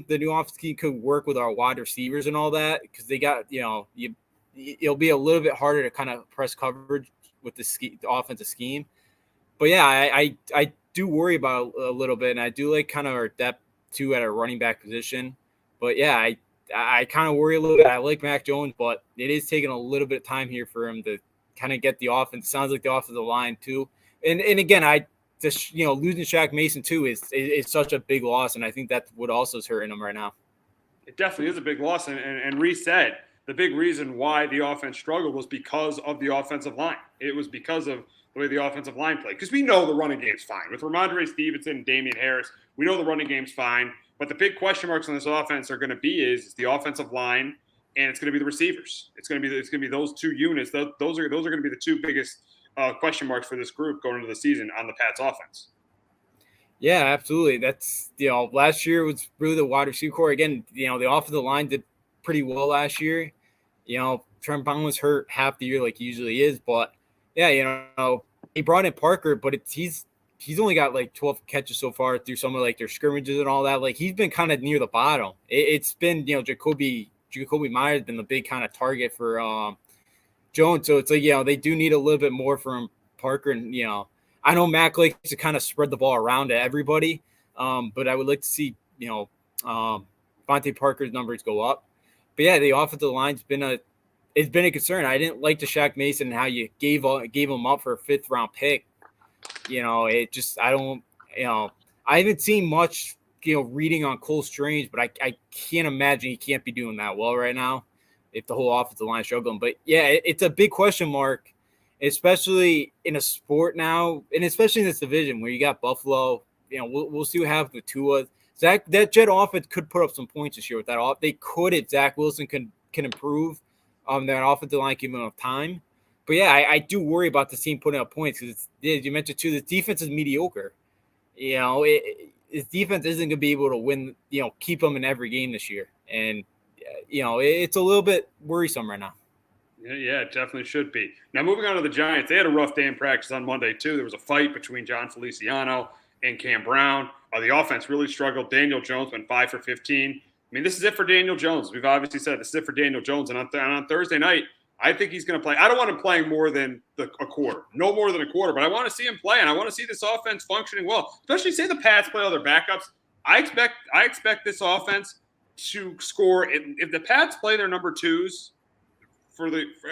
new offense scheme could work with our wide receivers and all that because they got, it'll be a little bit harder to kind of press coverage with the offensive scheme. But, yeah, I do worry about a little bit, and I do like kind of our depth, too, at our running back position. But, yeah, I kind of worry a little bit. I like Mac Jones, but it is taking a little bit of time here for him to kind of get the offense. Sounds like the offensive line, too. And again, losing Shaq Mason, too, is such a big loss, and I think that's what also is hurting him right now. It definitely is a big loss, and Reese said the big reason why the offense struggled was because of the offensive line. It was because of the way the offensive line played. Because we know the running game's fine. With Ramondre Stevenson and Damian Harris, we know the running game's fine. But the big question marks on this offense are going to be is the offensive line, and it's going to be the receivers. It's going to be those two units. Those are going to be the two biggest question marks for this group going into the season on the Pats offense. Yeah, absolutely. That's last year was really the wide receiver core. Again, the offensive line did pretty well last year. Trent Brown was hurt half the year like he usually is, but yeah, he brought in Parker, but he's only got like 12 catches so far through some of like their scrimmages and all that. Like he's been kind of near the bottom. It's been Jacoby Myers been the big kind of target for Jones. So it's like they do need a little bit more from Parker, and I know Mac likes to kind of spread the ball around to everybody, but I would like to see Vontae Parker's numbers go up. But yeah, the offensive line's been a concern. I didn't like the Shaq Mason and how you gave him up for a 5th round pick. I haven't seen much, reading on Cole Strange, but I can't imagine he can't be doing that well right now if the whole offensive line is struggling. But yeah, it's a big question mark, especially in a sport now, and especially in this division where you got Buffalo. We'll see what happens with Tua. That Jet offense could put up some points this year with that. They could if Zach Wilson can improve that offensive line, give him enough time. But yeah, I do worry about the team putting up points because you mentioned too, the defense is mediocre. His defense isn't going to be able to win. Keep them in every game this year, and it's a little bit worrisome right now. Yeah, it definitely should be. Now moving on to the Giants, they had a rough day in practice on Monday too. There was a fight between John Feliciano and Cam Brown. The offense really struggled. Daniel Jones went 5 for 15. I mean, this is it for Daniel Jones. We've obviously said this is it for Daniel Jones. And on Thursday night, I think he's going to play. I don't want him playing more than a quarter. No more than a quarter. But I want to see him play, and I want to see this offense functioning well. Especially say the Pats play all their backups. I expect this offense to score. If the Pats play their number 2s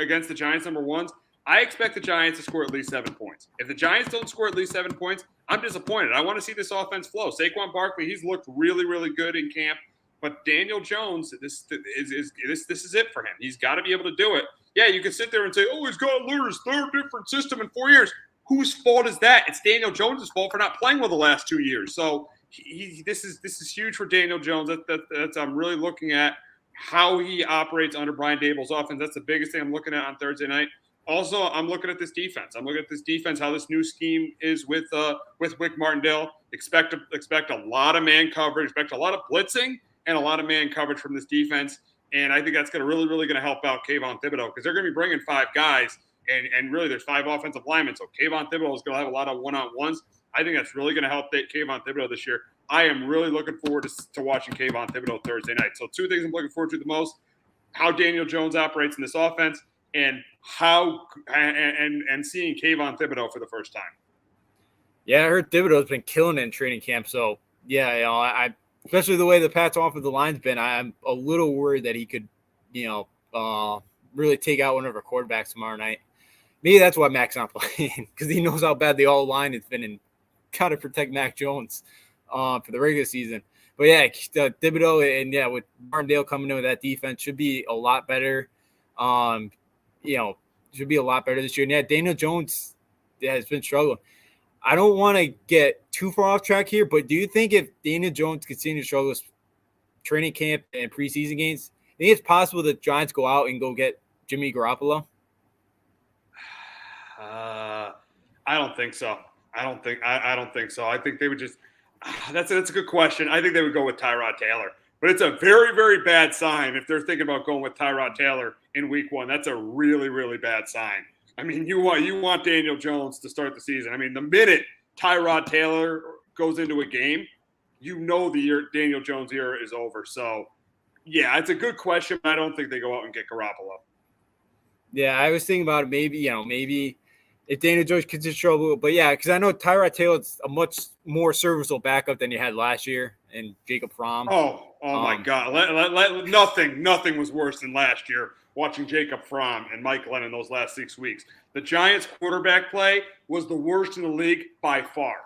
against the Giants' number 1s, I expect the Giants to score at least 7 points. If the Giants don't score at least 7 points, I'm disappointed. I want to see this offense flow. Saquon Barkley, he's looked really, really good in camp. But Daniel Jones, this is it for him. He's got to be able to do it. Yeah, you can sit there and say, he's got to learn his 3rd different system in 4 years. Whose fault is that? It's Daniel Jones' fault for not playing well the last 2 years. So this is huge for Daniel Jones. That's I'm really looking at how he operates under Brian Daboll's offense. That's the biggest thing I'm looking at on Thursday night. Also, I'm looking at this defense. How this new scheme is with Wick Martindale. Expect a lot of man coverage. Expect a lot of blitzing and a lot of man coverage from this defense. And I think that's going to really, really going to help out Kayvon Thibodeau because they're going to be bringing 5 guys, and really there's 5 offensive linemen. So Kayvon Thibodeau is going to have a lot of one-on-ones. I think that's really going to help Kayvon Thibodeau this year. I am really looking forward to watching Kayvon Thibodeau Thursday night. So 2 things I'm looking forward to the most: how Daniel Jones operates in this offense, and and seeing Kayvon Thibodeau for the first time. Yeah, I heard Thibodeau's been killing it in training camp. So yeah, I especially the way the Pats offensive line's been, I'm a little worried that he could, really take out one of our quarterbacks tomorrow night. Maybe that's why Mac's not playing, because he knows how bad the all line has been and got to protect Mac Jones for the regular season. But yeah, Thibodeau and with Martindale coming in with that defense should be a lot better. Should be a lot better this year. And yeah, Daniel Jones has been struggling. I don't want to get too far off track here, but do you think if Daniel Jones continues to struggle with training camp and preseason games, I think it's possible that Giants go out and go get Jimmy Garoppolo? I don't think so. I don't think so. I think they would just. That's a good question. I think they would go with Tyrod Taylor, but it's a very, very bad sign if they're thinking about going with Tyrod Taylor in Week 1. That's a really, really bad sign. I mean, you want Daniel Jones to start the season. I mean, the minute Tyrod Taylor goes into a game, the Daniel Jones era is over. So, yeah, it's a good question, but I don't think they go out and get Garoppolo. Yeah, I was thinking about it. Maybe if Daniel Jones could just struggle, but yeah, because I know Tyrod Taylor's a much more serviceable backup than you had last year, and Jacob Fromm. Oh my God! Nothing was worse than last year. Watching Jacob Fromm and Mike Lennon those last 6 weeks, the Giants' quarterback play was the worst in the league by far.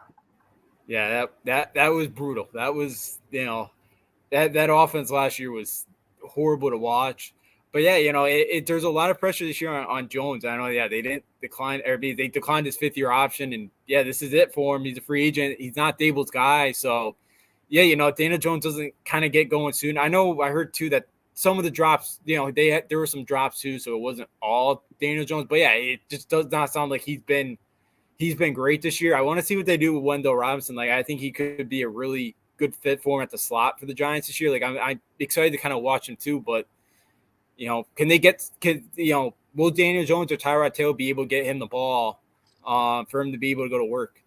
Yeah, that was brutal. That was that offense last year was horrible to watch. But yeah, there's a lot of pressure this year on Jones. I know, they didn't decline, or they declined his 5th-year option, and yeah, this is it for him. He's a free agent. He's not Dable's guy, so yeah, Daniel Jones doesn't kind of get going soon. I know I heard too that some of the drops, there were some drops too, so it wasn't all Daniel Jones. But yeah, it just does not sound like he's been great this year. I want to see what they do with Wendell Robinson. Like, I think he could be a really good fit for him at the slot for the Giants this year. Like, I'm excited to kind of watch him too, but. Will Daniel Jones or Tyrod Taylor be able to get him the ball for him to be able to go to work?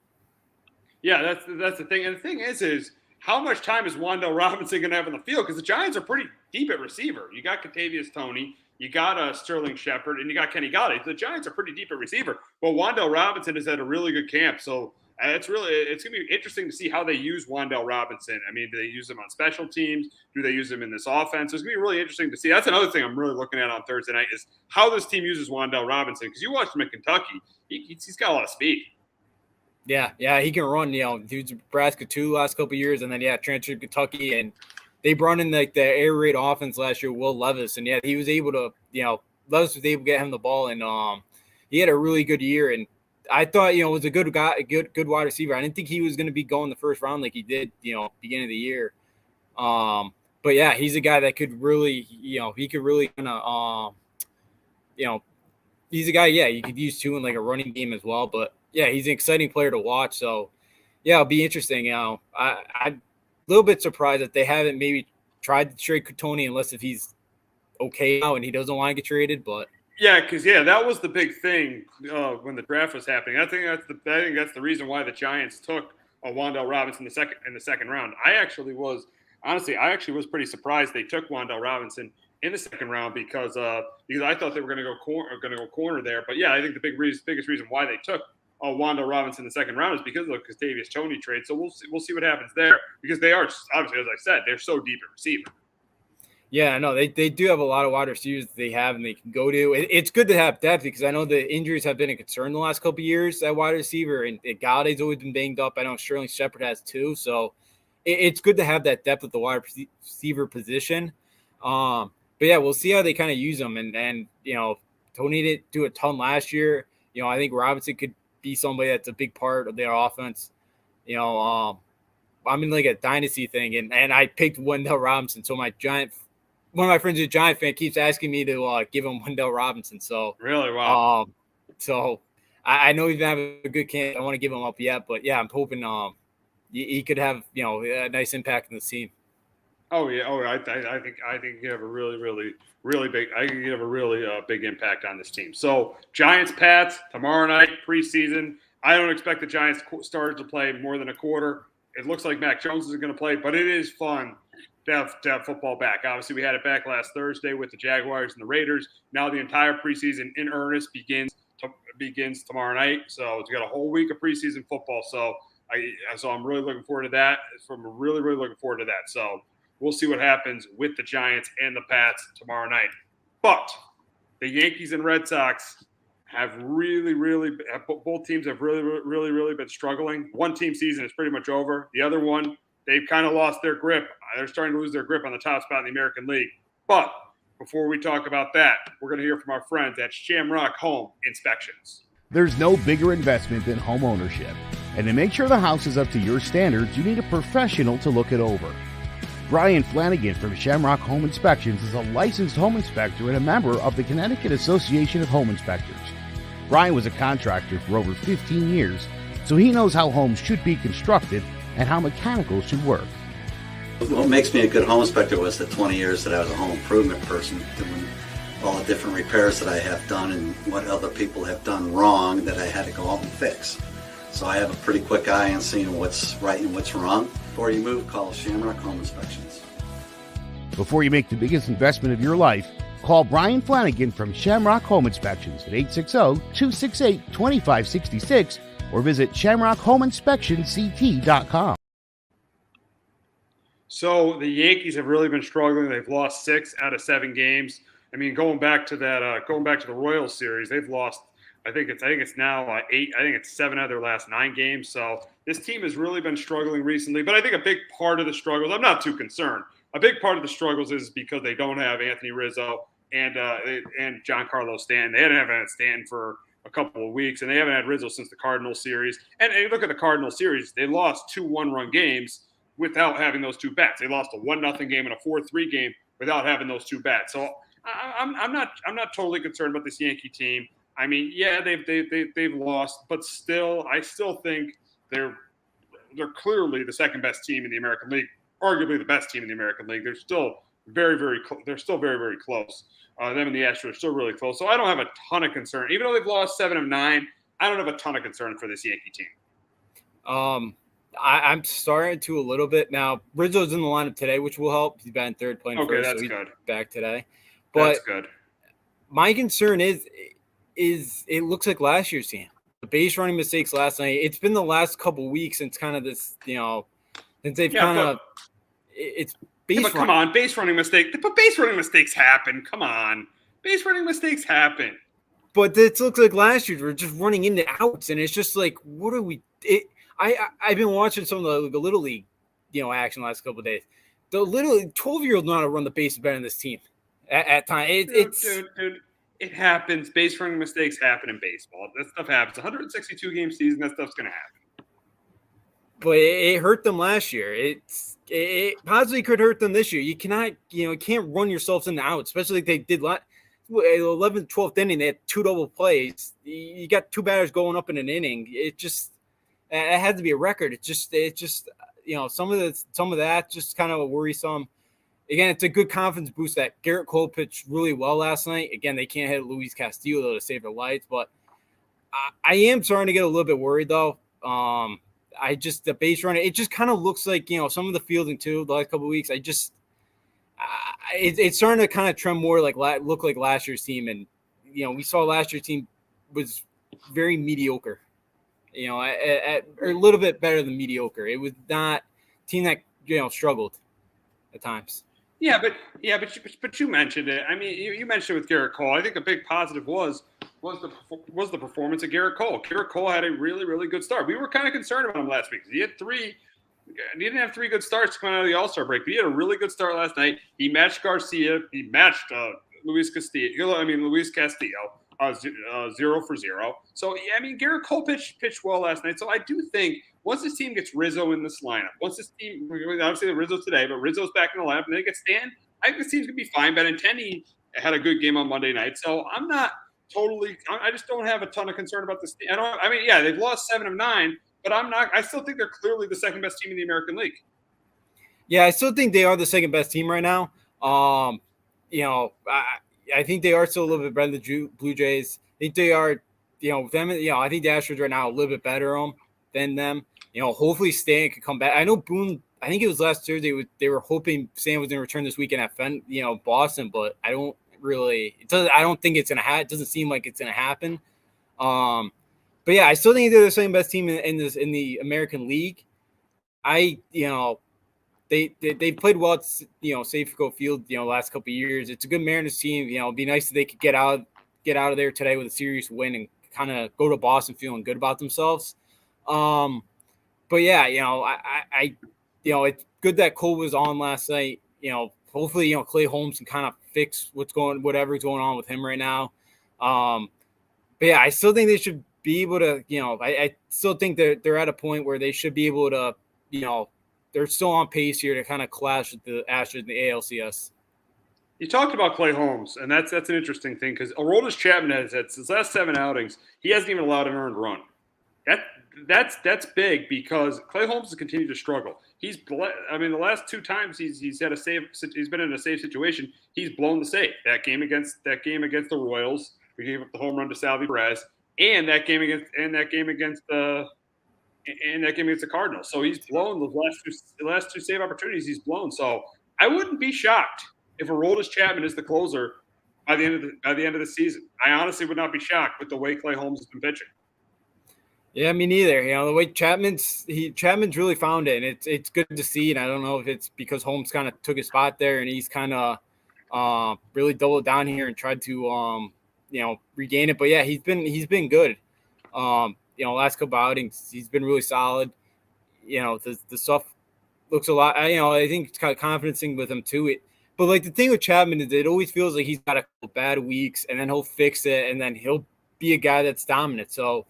Yeah, that's the thing. And the thing is how much time is Wan'Dale Robinson going to have on the field? Because the Giants are pretty deep at receiver. You got Kentavious Toney, you got Sterling Shepard, and you got Kenny Golladay. The Giants are pretty deep at receiver. Well, Wan'Dale Robinson has had a really good camp, so it's going to be interesting to see how they use Wan'Dale Robinson. I mean, do they use him on special teams? Do they use him in this offense? It's going to be really interesting to see. That's another thing I'm really looking at on Thursday night is how this team uses Wan'Dale Robinson. Because you watched him at Kentucky, he's got a lot of speed. Yeah, he can run. Dude's Nebraska too last couple of years, and then transferred to Kentucky, and they brought in like the air raid offense last year, Will Levis, and he was able to, Levis was able to get him the ball, and he had a really good year. And I thought, was a good guy, a good wide receiver. I didn't think he was going to be going the first round like he did, beginning of the year. But yeah, he's a guy that could really, he could really kind of, he's a guy, you could use too in like a running game as well. But yeah, he's an exciting player to watch. So yeah, it'll be interesting. I'm a little bit surprised that they haven't maybe tried to trade Toney unless if he's okay now and he doesn't want to get traded, but. Yeah, because that was the big thing when the draft was happening. I think that's the reason why the Giants took Wan'Dale Robinson in the second round. I actually was pretty surprised they took Wan'Dale Robinson in the second round because I thought they were going to go corner there. But yeah, I think the biggest reason why they took Wan'Dale Robinson in the second round is because of the Kentavious Toney trade. So we'll see what happens there because they are obviously, as I said, they're so deep at receiver. Yeah, no, they do have a lot of wide receivers that they have and they can go to. It's good to have depth because I know the injuries have been a concern the last couple of years at wide receiver, and Galladay's always been banged up. I know Sterling Shepard has too, so it's good to have that depth at the wide receiver position. But yeah, we'll see how they kind of use them. And Toney didn't do a ton last year. I think Robinson could be somebody that's a big part of their offense. I'm in like a dynasty thing, and I picked Wendell Robinson, so one of my friends who's a Giant fan keeps asking me to give him Wan'Dale Robinson. So really, wow. So I know he's gonna have a good camp. I don't want to give him up yet, but yeah, I'm hoping he could have a nice impact on the team. Oh yeah, I think you have a really big. I think you have a really big impact on this team. So Giants Pats tomorrow night preseason. I don't expect the Giants starters to play more than a quarter. It looks like Mac Jones is going to play, but it is fun to have football back. Obviously, we had it back last Thursday with the Jaguars and the Raiders. Now the entire preseason in earnest begins tomorrow night. So it's got a whole week of preseason football. So I'm really looking forward to that. I'm really, really looking forward to that. So we'll see what happens with the Giants and the Pats tomorrow night. But the Yankees and Red Sox have both teams have really been struggling. One team season is pretty much over. The other one, they've kind of lost their grip. They're starting to lose their grip on the top spot in the American League. But before we talk about that, we're going to hear from our friends at Shamrock Home Inspections. There's no bigger investment than home ownership. And to make sure the house is up to your standards, you need a professional to look it over. Brian Flanagan from Shamrock Home Inspections is a licensed home inspector and a member of the Connecticut Association of Home Inspectors. Brian was a contractor for over 15 years, so he knows how homes should be constructed and how mechanicals should work. What makes me a good home inspector was the 20 years that I was a home improvement person, doing all the different repairs that I have done and what other people have done wrong that I had to go out and fix. So I have a pretty quick eye on seeing what's right and what's wrong. Before you move, call Shamrock Home Inspections. Before you make the biggest investment of your life, call Brian Flanagan from Shamrock Home Inspections at 860-268-2566 or visit shamrockhomeinspectionct.com. So the Yankees have really been struggling. They've lost 6 out of 7 games. I mean, going back to the Royals series, they've lost. I think it's now 8. I think it's 7 out of their last 9 games. So this team has really been struggling recently. But I think a big part of the struggles, I'm not too concerned. A big part of the struggles is because they don't have Anthony Rizzo and Giancarlo Stanton. They haven't had Stanton for a couple of weeks, and they haven't had Rizzo since the Cardinals series. And you look at the Cardinals series, they lost 2 one-run games without having those 2 bats. They lost a 1-0 game and a 4-3 game without having those 2 bats. So I'm not totally concerned about this Yankee team. I mean, yeah, they've lost, but still, I still think they're clearly the second best team in the American League, arguably the best team in the American League. They're still very, very close. Them and the Astros are still really close. So I don't have a ton of concern. Even though they've lost 7 of 9, I don't have a ton of concern for this Yankee team. I'm starting to a little bit now. Rizzo's in the lineup today, which will help. He's batting third, playing first. That's so good. Back today. But that's good. My concern is it looks like last year's team. The base running mistakes last night. It's been the last couple weeks since kind of this, since they've it's base running. Come on, base running mistake. But base running mistakes happen. Come on. Base running mistakes happen. But it looks like last year we're just running into outs, and it's just like, what are we? I've been watching some of the Little League, action the last couple of days. The little 12-year-olds know how to run the bases better than this team at times. Dude, it happens. Base running mistakes happen in baseball. That stuff happens. 162 game season. That stuff's gonna happen. But it hurt them last year. It possibly could hurt them this year. You cannot, can't run yourselves into out, especially like they did 11th, 12th inning. They had 2 double plays. You got 2 batters going up in an inning. It had to be a record. It just some of that just kind of worrisome. Again, it's a good confidence boost that Garrett Cole pitched really well last night. Again, they can't hit Luis Castillo though to save their lives, but I am starting to get a little bit worried though. The base running, it just kind of looks like, some of the fielding too, the last couple of weeks. It's starting to kind of trend more look like last year's team. And, we saw last year's team was very mediocre, at a little bit better than mediocre. It was not a team that, struggled at times. Yeah, but you mentioned it. I mean, you mentioned it with Garrett Cole. I think a big positive was the performance of Garrett Cole. Garrett Cole had a really, really good start. We were kind of concerned about him last week. He didn't have 3 good starts coming out of the All-Star break, but he had a really good start last night. He matched Garcia. He matched Luis Castillo. 0 for 0. So, yeah, I mean, Garrett Cole pitched well last night. So I do think once this team gets Rizzo in this lineup, obviously the Rizzo's today, but Rizzo's back in the lineup, and they get Stan, I think this team's going to be fine. Benintendi had a good game on Monday night. So I'm not totally – I just don't have a ton of concern about this team. They've lost 7 of 9, but I still think they're clearly the second best team in the American League. Yeah, I still think they are the second best team right now. I think they are still a little bit better than the Blue Jays. I think they are, them. I think the Astros right now are a little bit better than them. hopefully Stan could come back. I know Boone, I think it was last Thursday, they were hoping Stan was going to return this weekend at Boston, but I don't think it's going to happen. It doesn't seem like it's going to happen. But yeah, I still think they're the second best team in the American League. They played well at Safeco Field last couple of years. It's a good Mariners team. It'd be nice if they could get out of there today with a serious win and kind of go to Boston feeling good about themselves. But yeah, it's good that Cole was on last night. Hopefully Clay Holmes can kind of fix whatever's going on with him right now. But yeah, I still think they should be able to, I still think they're at a point where they should be able to, they're still on pace here to kind of clash with the Astros in the ALCS. You talked about Clay Holmes, and that's an interesting thing because Aroldis Chapman has had his last 7 outings. He hasn't even allowed an earned run. That's big because Clay Holmes has continued to struggle. The last 2 times he's had a save. He's been in a save situation. He's blown the save. That game against the Royals, we gave up the home run to Salvi Perez, and that game against the Cardinals. So he's blown the last two save opportunities. He's blown. So I wouldn't be shocked if Aroldis Chapman is the closer by the end of the season. I honestly would not be shocked with the way Clay Holmes has been pitching. Yeah, me neither. The way Chapman's really found it, and it's good to see. And I don't know if it's because Holmes kind of took his spot there, and he's kind of really doubled down here and tried to regain it. But yeah, he's been good. Last couple outings, he's been really solid. The stuff looks a lot. I think it's kind of confidence thing with him too. But like the thing with Chapman is it always feels like he's got a couple bad weeks, and then he'll fix it, and then he'll be a guy that's dominant. So.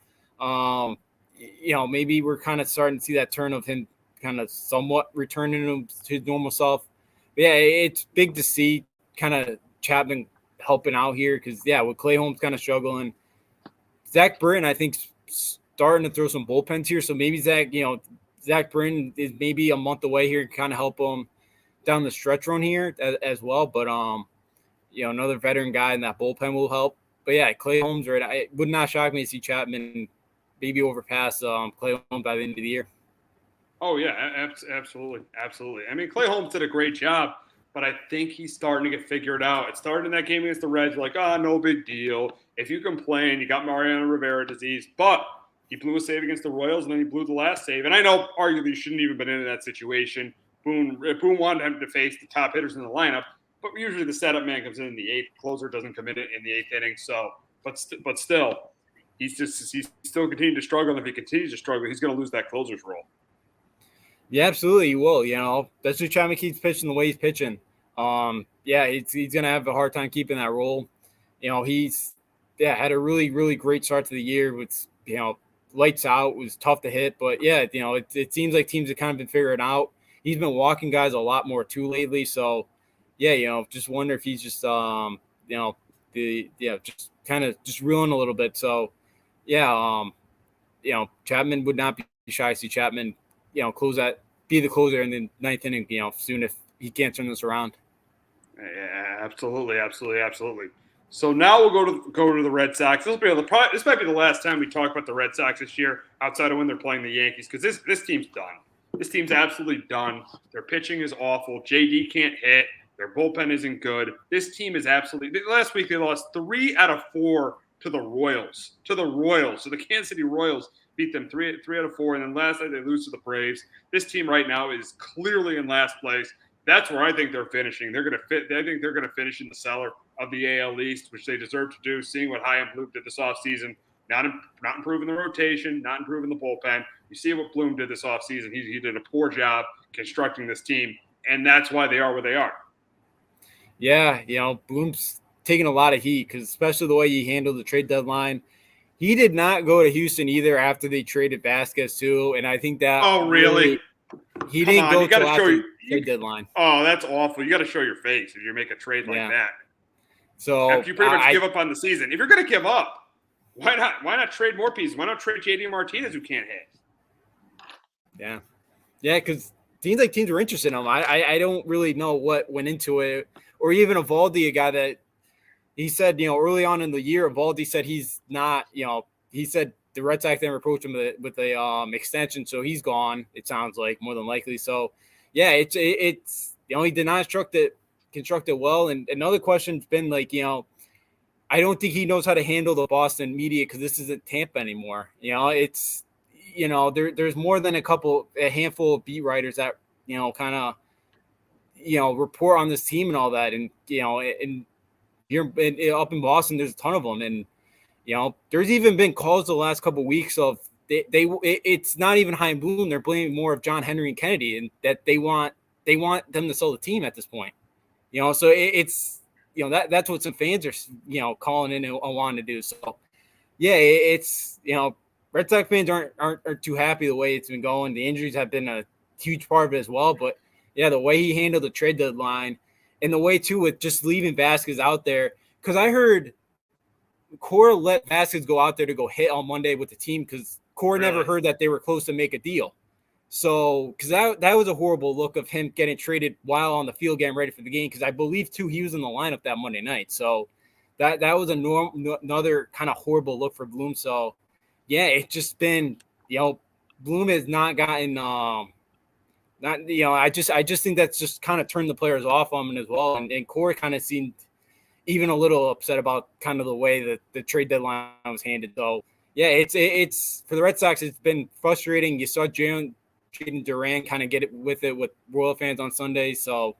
Maybe we're kind of starting to see that turn of him kind of somewhat returning to his normal self. But yeah, it's big to see kind of Chapman helping out here because, yeah, with Clay Holmes kind of struggling, Zach Britton, I think, starting to throw some bullpens here. So maybe Zach Britton is maybe a month away here to kind of help him down the stretch run here as well. But, another veteran guy in that bullpen will help. But, yeah, Clay Holmes, right? It would not shock me to see Chapman maybe overpass Clay Holmes by the end of the year. Oh, yeah, absolutely. Absolutely. I mean, Clay Holmes did a great job, but I think he's starting to get figured out. It started in that game against the Reds, like, no big deal. If you complain, you got Mariano Rivera disease, but he blew a save against the Royals, and then he blew the last save. And I know arguably he shouldn't even been in that situation. Boone wanted him to face the top hitters in the lineup, but usually the setup man comes in the 8th. Closer doesn't come in the 8th inning. So, but still. He's still continuing to struggle. And if he continues to struggle, he's going to lose that closer's role. Yeah, absolutely, he will. Especially Chapman keeps pitching the way he's pitching. He's going to have a hard time keeping that role. He's had a really, really great start to the year with lights out. It was tough to hit, but yeah, it seems like teams have kind of been figuring out. He's been walking guys a lot more too lately. So yeah, just wonder if he's just just kind of just reeling a little bit. So. Yeah, Chapman would not be shy to see Chapman, be the closer in the 9th inning, soon if he can't turn this around. Yeah, absolutely. So now we'll go to the Red Sox. This might be the last time we talk about the Red Sox this year, outside of when they're playing the Yankees, because this team's done. This team's absolutely done. Their pitching is awful. JD can't hit. Their bullpen isn't good. This team is absolutely. Last week they lost 3 out of 4. To the Royals. So the Kansas City Royals beat them 3 out of 4, and then last night they lose to the Braves. This team right now is clearly in last place. That's where I think they're finishing. I think they're going to finish in the cellar of the AL East, which they deserve to do, seeing what Chaim Bloom did this offseason. Not improving the rotation, not improving the bullpen. You see what Bloom did this offseason. He did a poor job constructing this team, and that's why they are where they are. Yeah, Bloom's taking a lot of heat because especially the way he handled the trade deadline. He did not go to Houston either after they traded Vasquez too, and I think that. Oh, really? He didn't go till after the trade deadline. Oh, that's awful. You got to show your face if you make a trade like that. So after you pretty much give up on the season, if you're going to give up, why not trade more pieces? Why not trade JD Martinez who can't hit? Yeah, because it seems like teams were interested in him. I don't really know what went into it, or even Evaldi, a guy that. He said, early on in the year, Evaldi said he's not, he said the Red Sox then approached him with a extension, so he's gone. It sounds like more than likely. So, yeah, it's he did not construct it well. And another question's been like, I don't think he knows how to handle the Boston media because this isn't Tampa anymore. It's there's more than a handful of beat writers that kind of report on this team and all that, and and here up in Boston, there's a ton of them, and there's even been calls the last couple of weeks of it's not even Chaim Bloom. They're blaming more of John Henry and Kennedy, and that they want them to sell the team at this point. So it's that's what some fans are calling in and wanting to do. So yeah, it's Red Sox fans aren't too happy the way it's been going. The injuries have been a huge part of it as well, but yeah, the way he handled the trade deadline and the way too with just leaving Vasquez out there, because I heard Cora let Vasquez go out there to go hit on Monday with the team because Cora never heard that they were close to make a deal. So, because that was a horrible look of him getting traded while on the field getting ready for the game, because I believe too he was in the lineup that Monday night. So that was another kind of horrible look for Bloom. So yeah, it's just been Bloom has not gotten I just think that's just kind of turned the players off on him as well, and Corey kind of seemed even a little upset about kind of the way that the trade deadline was handled. So yeah, it's for the Red Sox, it's been frustrating. You saw Jaden Duran kind of get it with Royal fans on Sunday. So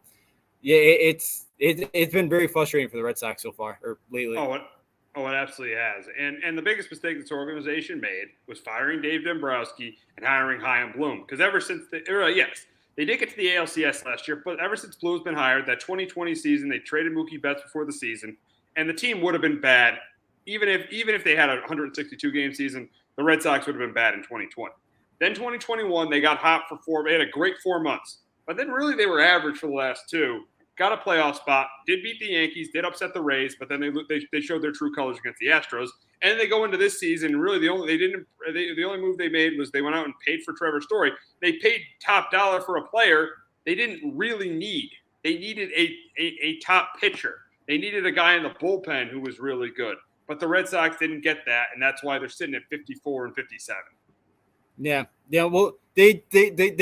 yeah, it's been very frustrating for the Red Sox so far or lately. Oh, it absolutely has. And the biggest mistake this organization made was firing Dave Dombrowski and hiring Chaim Bloom. Because ever since they did get to the ALCS last year, but ever since Bloom's been hired, that 2020 season, they traded Mookie Betts before the season, and the team would have been bad. Even if they had a 162-game season, the Red Sox would have been bad in 2020. Then 2021, they got hot for they had a great 4 months. But then really they were average for the last two. Got a playoff spot, did beat the Yankees, did upset the Rays, but then they showed their true colors against the Astros. And they go into this season, really the only move they made was they went out and paid for Trevor Story. They paid top dollar for a player they didn't really need. They needed a top pitcher. They needed a guy in the bullpen who was really good. But the Red Sox didn't get that, and that's why they're sitting at 54 and 57. Yeah. Well, they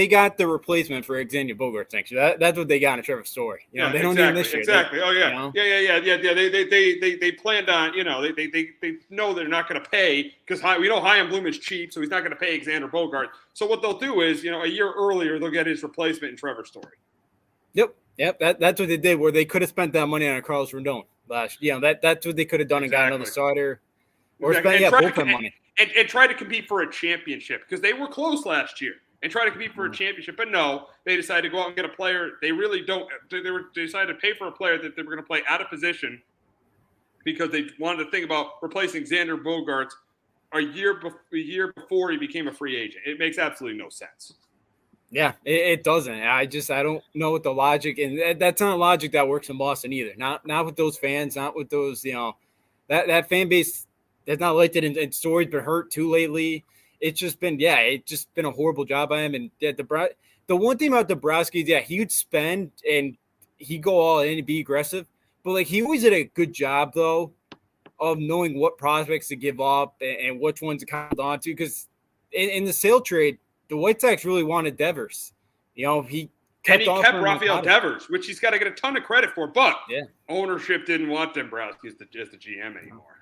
got the replacement for Xander Bogaerts next year. That's what they got in Trevor Story. They don't need him this year. Exactly. Yeah. They planned on. They know they're not going to pay because we know Chaim Bloom is cheap, so he's not going to pay Xander Bogaerts. So what they'll do is, a year earlier they'll get his replacement in Trevor Story. Yep. That's what they did. Where they could have spent that money on Carlos Rendon last. That's what they could have done and got another starter, or spent bullpen money. And try to compete for a championship because they were close last year and try to compete for a championship. But no, they decided to go out and get a player. They really don't. They decided to pay for a player that they were going to play out of position because they wanted to think about replacing Xander Bogaerts a year before he became a free agent. It makes absolutely no sense. Yeah, it doesn't. I don't know what the logic, and that's not logic that works in Boston either. Not with those fans, not with those, that fan base. That's not liked it, and Story's been hurt too lately. It's just been a horrible job by him. And the one thing about Dombrowski is, he would spend and he'd go all in and be aggressive. But, he always did a good job, though, of knowing what prospects to give up and which ones to kind of on to. Because in the sale trade, the White Sox really wanted Devers. He kept Rafael Devers, which he's got to get a ton of credit for. But ownership didn't want Dombrowski as the GM anymore.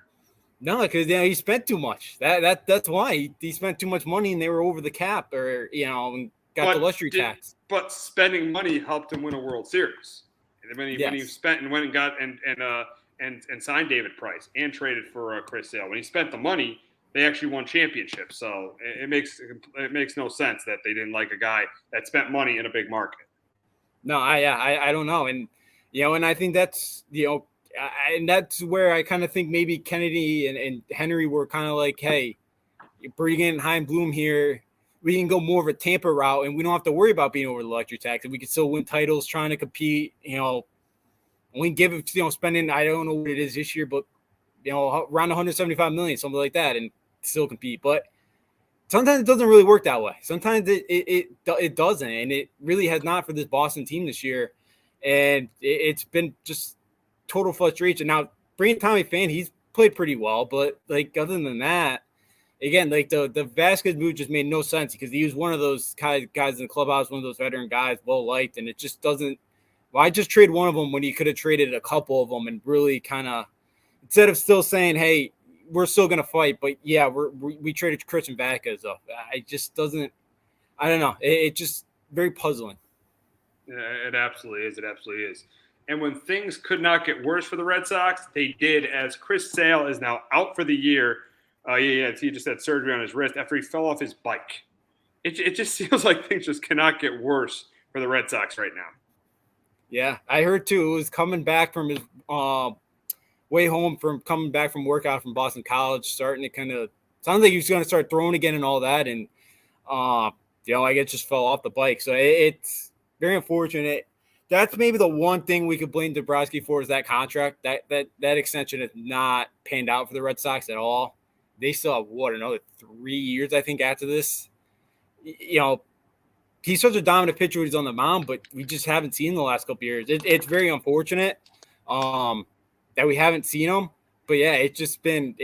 No, because he spent too much. That's why he spent too much money, and they were over the cap, or and got the luxury tax. But spending money helped him win a World Series. And when he spent and went and got and signed David Price and traded for Chris Sale, when he spent the money, they actually won championships. So it makes no sense that they didn't like a guy that spent money in a big market. No, I don't know, and and I think that's and that's where I kind of think maybe Kennedy and Henry were kind of like, hey, you're bringing in Chaim Bloom here. We can go more of a Tampa route, and we don't have to worry about being over the luxury tax. And we can still win titles, trying to compete. We can give it, spending, I don't know what it is this year, but around 175 million, something like that, and still compete. But sometimes it doesn't really work that way. Sometimes it doesn't, and it really has not for this Boston team this year. And it's been just total frustration. Now, bringing Tommy Pham, he's played pretty well, but other than that, again, like the Vasquez move just made no sense because he was one of those guys in the clubhouse, one of those veteran guys, well liked, and it just doesn't. Why just trade one of them when you could have traded a couple of them and really kind of instead of still saying, hey, we're still gonna fight, but yeah, we traded Christian Vasquez up. It just doesn't. I don't know. It just very puzzling. Yeah, it absolutely is. It absolutely is. And when things could not get worse for the Red Sox, they did, as Chris Sale is now out for the year. He just had surgery on his wrist after he fell off his bike. It just feels like things just cannot get worse for the Red Sox right now. Yeah, I heard too. It was coming back from his way home from coming back from workout from Boston College, starting to kind of sounds like he was going to start throwing again and all that. And, I guess just fell off the bike. So it's very unfortunate. That's maybe the one thing we could blame Dombrowski for is that contract. That extension has not panned out for the Red Sox at all. They still have, another 3 years, I think, after this. He's such a dominant pitcher when he's on the mound, but we just haven't seen the last couple of years. It's very unfortunate that we haven't seen him. But, yeah, it's been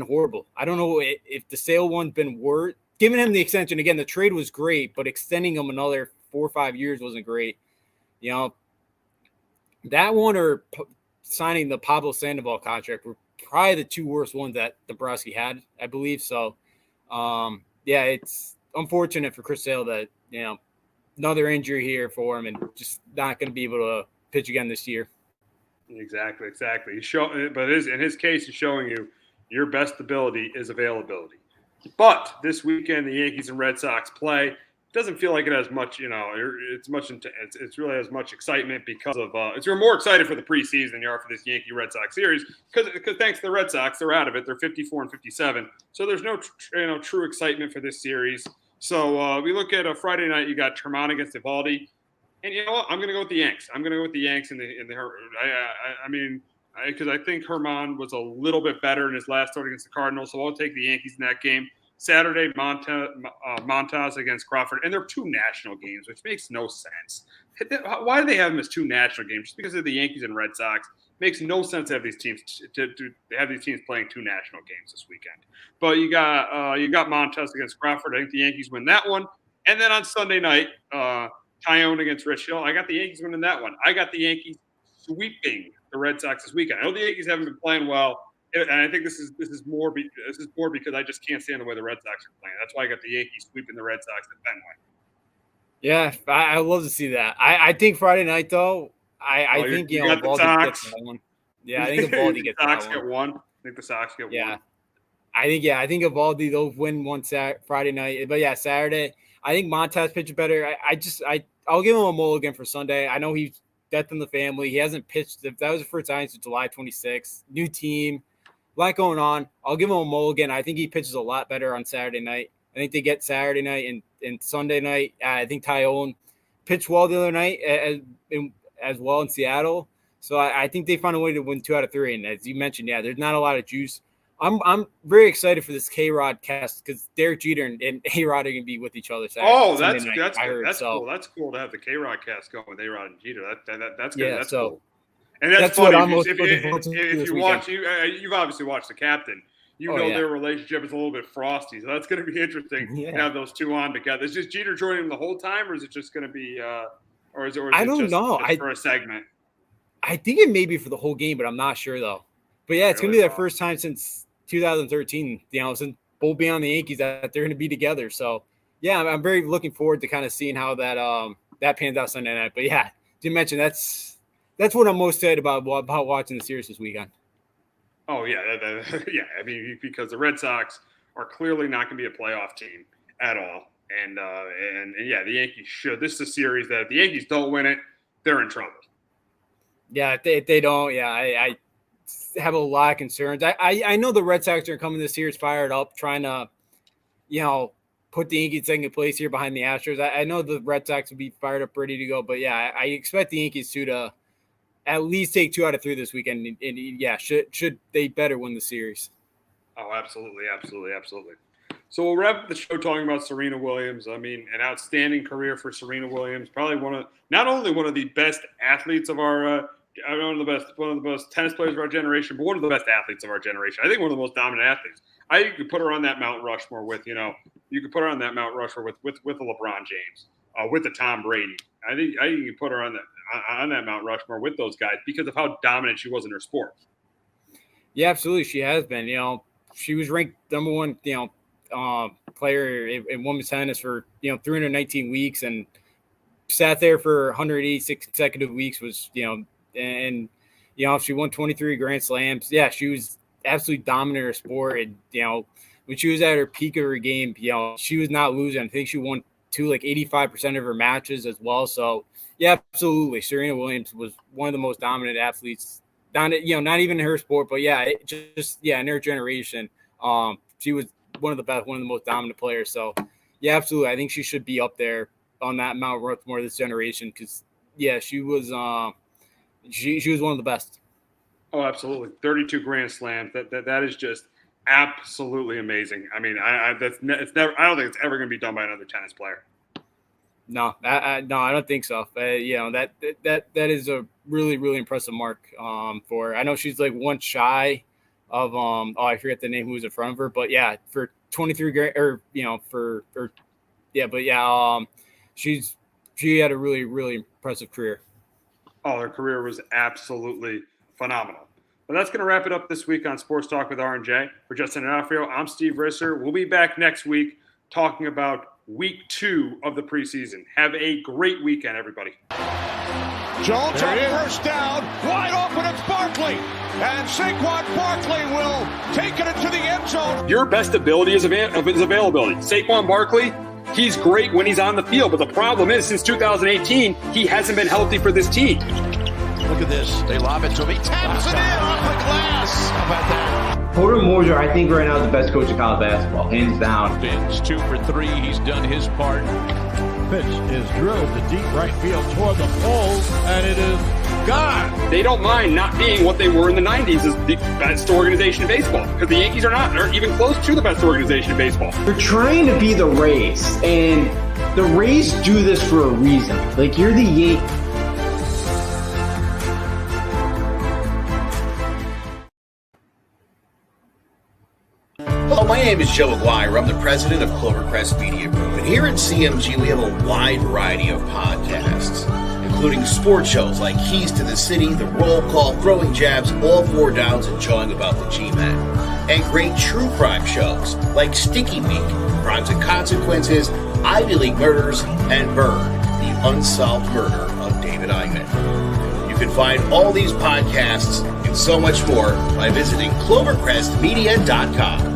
horrible. I don't know if the Sale one's been worth – giving him the extension. Again, the trade was great, but extending him another 4 or 5 years wasn't great. That one or signing the Pablo Sandoval contract were probably the two worst ones that Dombrowski had, I believe. So, it's unfortunate for Chris Sale that, another injury here for him and just not going to be able to pitch again this year. Exactly. But in his case, he's showing you your best ability is availability. But this weekend, the Yankees and Red Sox play. Doesn't feel like it has much, it's really as much excitement because of you're more excited for the preseason than you are for this Yankee Red Sox series because thanks to the Red Sox, they're out of it. They're 54-57, so there's no true excitement for this series. So we look at a Friday night. You got Termon against Eovaldi, and you know what? I'm going to go with the Yanks. I'm going to go with the Yanks because I think Herman was a little bit better in his last start against the Cardinals, so I'll take the Yankees in that game. Saturday, Montas against Crawford, and they're two national games, which makes no sense. Why do they have them as two national games? Just because of the Yankees and Red Sox, makes no sense to have these teams playing two national games this weekend. But you got Montas against Crawford. I think the Yankees win that one, and then on Sunday night, Tyone against Rich Hill. I got the Yankees winning that one. I got the Yankees sweeping the Red Sox this weekend. I know the Yankees haven't been playing well. And I think this is more because I just can't stand the way the Red Sox are playing. That's why I got the Yankees sweeping the Red Sox at Fenway. Yeah, I love to see that. I think Friday night though. I think Eovaldi gets that one. Yeah, I think Eovaldi gets that one. Sox get one. I think the Sox get one. I think Eovaldi they'll win one Friday night. But yeah, Saturday. I think Montas pitched better. I'll give him a mulligan for Sunday. I know he's death in the family. He hasn't pitched. That was the first time since July 26th. New team. A lot going on. I'll give him a mulligan. I think he pitches a lot better on Saturday night. I think they get Saturday night and Sunday night. I think Tyone pitched well the other night as well in Seattle. So I think they found a way to win 2 out of 3. And as you mentioned, there's not a lot of juice. I'm very excited for this K-Rod cast because Derek Jeter and A-Rod are going to be with each other Saturday. That's cool. That's cool to have the K-Rod cast going with A-Rod and Jeter. That's good. That's cool. And that's funny. What I'm most looking forward to if you watch, you've obviously watched The Captain. Their relationship is a little bit frosty, so that's going to be interesting to have those two on together. Is just Jeter joining them the whole time, or is it just going to be, or is it just for a segment? I think it may be for the whole game, but I'm not sure though. But yeah, it's going to be their first time since 2013. Since both being on the Yankees, that they're going to be together. So yeah, I'm very looking forward to kind of seeing how that pans out Sunday night. But yeah, you mentioned that's what I'm most excited about watching the series this weekend. Oh, yeah. I mean, because the Red Sox are clearly not going to be a playoff team at all. And the Yankees should. This is a series that if the Yankees don't win it, they're in trouble. Yeah, if they don't, I have a lot of concerns. I know the Red Sox are coming this series fired up, trying to, put the Yankees second place here behind the Astros. I know the Red Sox will be fired up, ready to go. But, yeah, I expect the Yankees to at least take 2 out of 3 this weekend. And should they better win the series? Oh, absolutely. So we'll wrap up the show talking about Serena Williams. I mean, an outstanding career for Serena Williams. Probably not only one of the best athletes of our one of the best tennis players of our generation, but one of the best athletes of our generation. I think one of the most dominant athletes. I think you could put her on that Mount Rushmore with, you could put her on that Mount Rushmore with the LeBron James, with the Tom Brady. I think you could put her on that Mount Rushmore with those guys because of how dominant she was in her sport. Yeah, absolutely. She has been. She was ranked number one, player in women's tennis for 319 weeks and sat there for 186 consecutive weeks. She won 23 Grand Slams. Yeah, she was absolutely dominant in her sport. And when she was at her peak of her game, she was not losing. I think she won 85% of her matches as well. So yeah, absolutely. Serena Williams was one of the most dominant athletes. Not even in her sport, but in her generation, she was one of the best, one of the most dominant players. So yeah, absolutely. I think she should be up there on that Mount Rushmore this generation because she was she was one of the best. Oh, absolutely. 32 Grand Slams. That is just absolutely amazing. I mean, I don't think it's ever going to be done by another tennis player. No, I don't think so. That is a really, really impressive mark for her. I know she's one shy of I forget the name who was in front of her, but yeah, for 23 she had a really, really impressive career. Oh, her career was absolutely phenomenal. But that's going to wrap it up this week on Sports Talk with R&J. For Justin D'Onofrio, I'm Steve Risser. We'll be back next week talking about Week 2 of the preseason. Have a great weekend, everybody. Jones on first down, wide open, it's Barkley. And Saquon Barkley will take it into the end zone. Your best ability is availability. Saquon Barkley, he's great when he's on the field, but the problem is since 2018, he hasn't been healthy for this team. Look at this. They lob it to him. He taps it in off the glass. How about that? Porter Moser, I think right now is the best coach of college basketball, hands down. It's 2 for 3. He's done his part. Pitch is drilled to deep right field toward the pole, and it is gone. They don't mind not being what they were in the 90s as the best organization in baseball because the Yankees aren't even close to the best organization in baseball. You're trying to be the Rays, and the Rays do this for a reason. You're the Yankees. Hello, my name is Joe Aguirre. I'm the president of Clovercrest Media Group. And here at CMG, we have a wide variety of podcasts, including sports shows like Keys to the City, The Roll Call, Throwing Jabs, All Four Downs, and Jawing About the G-Men. And great true crime shows like Stinky Week, Crimes and Consequences, Ivy League Murders, and Burn, the unsolved murder of David Eichmann. You can find all these podcasts and so much more by visiting clovercrestmedia.com.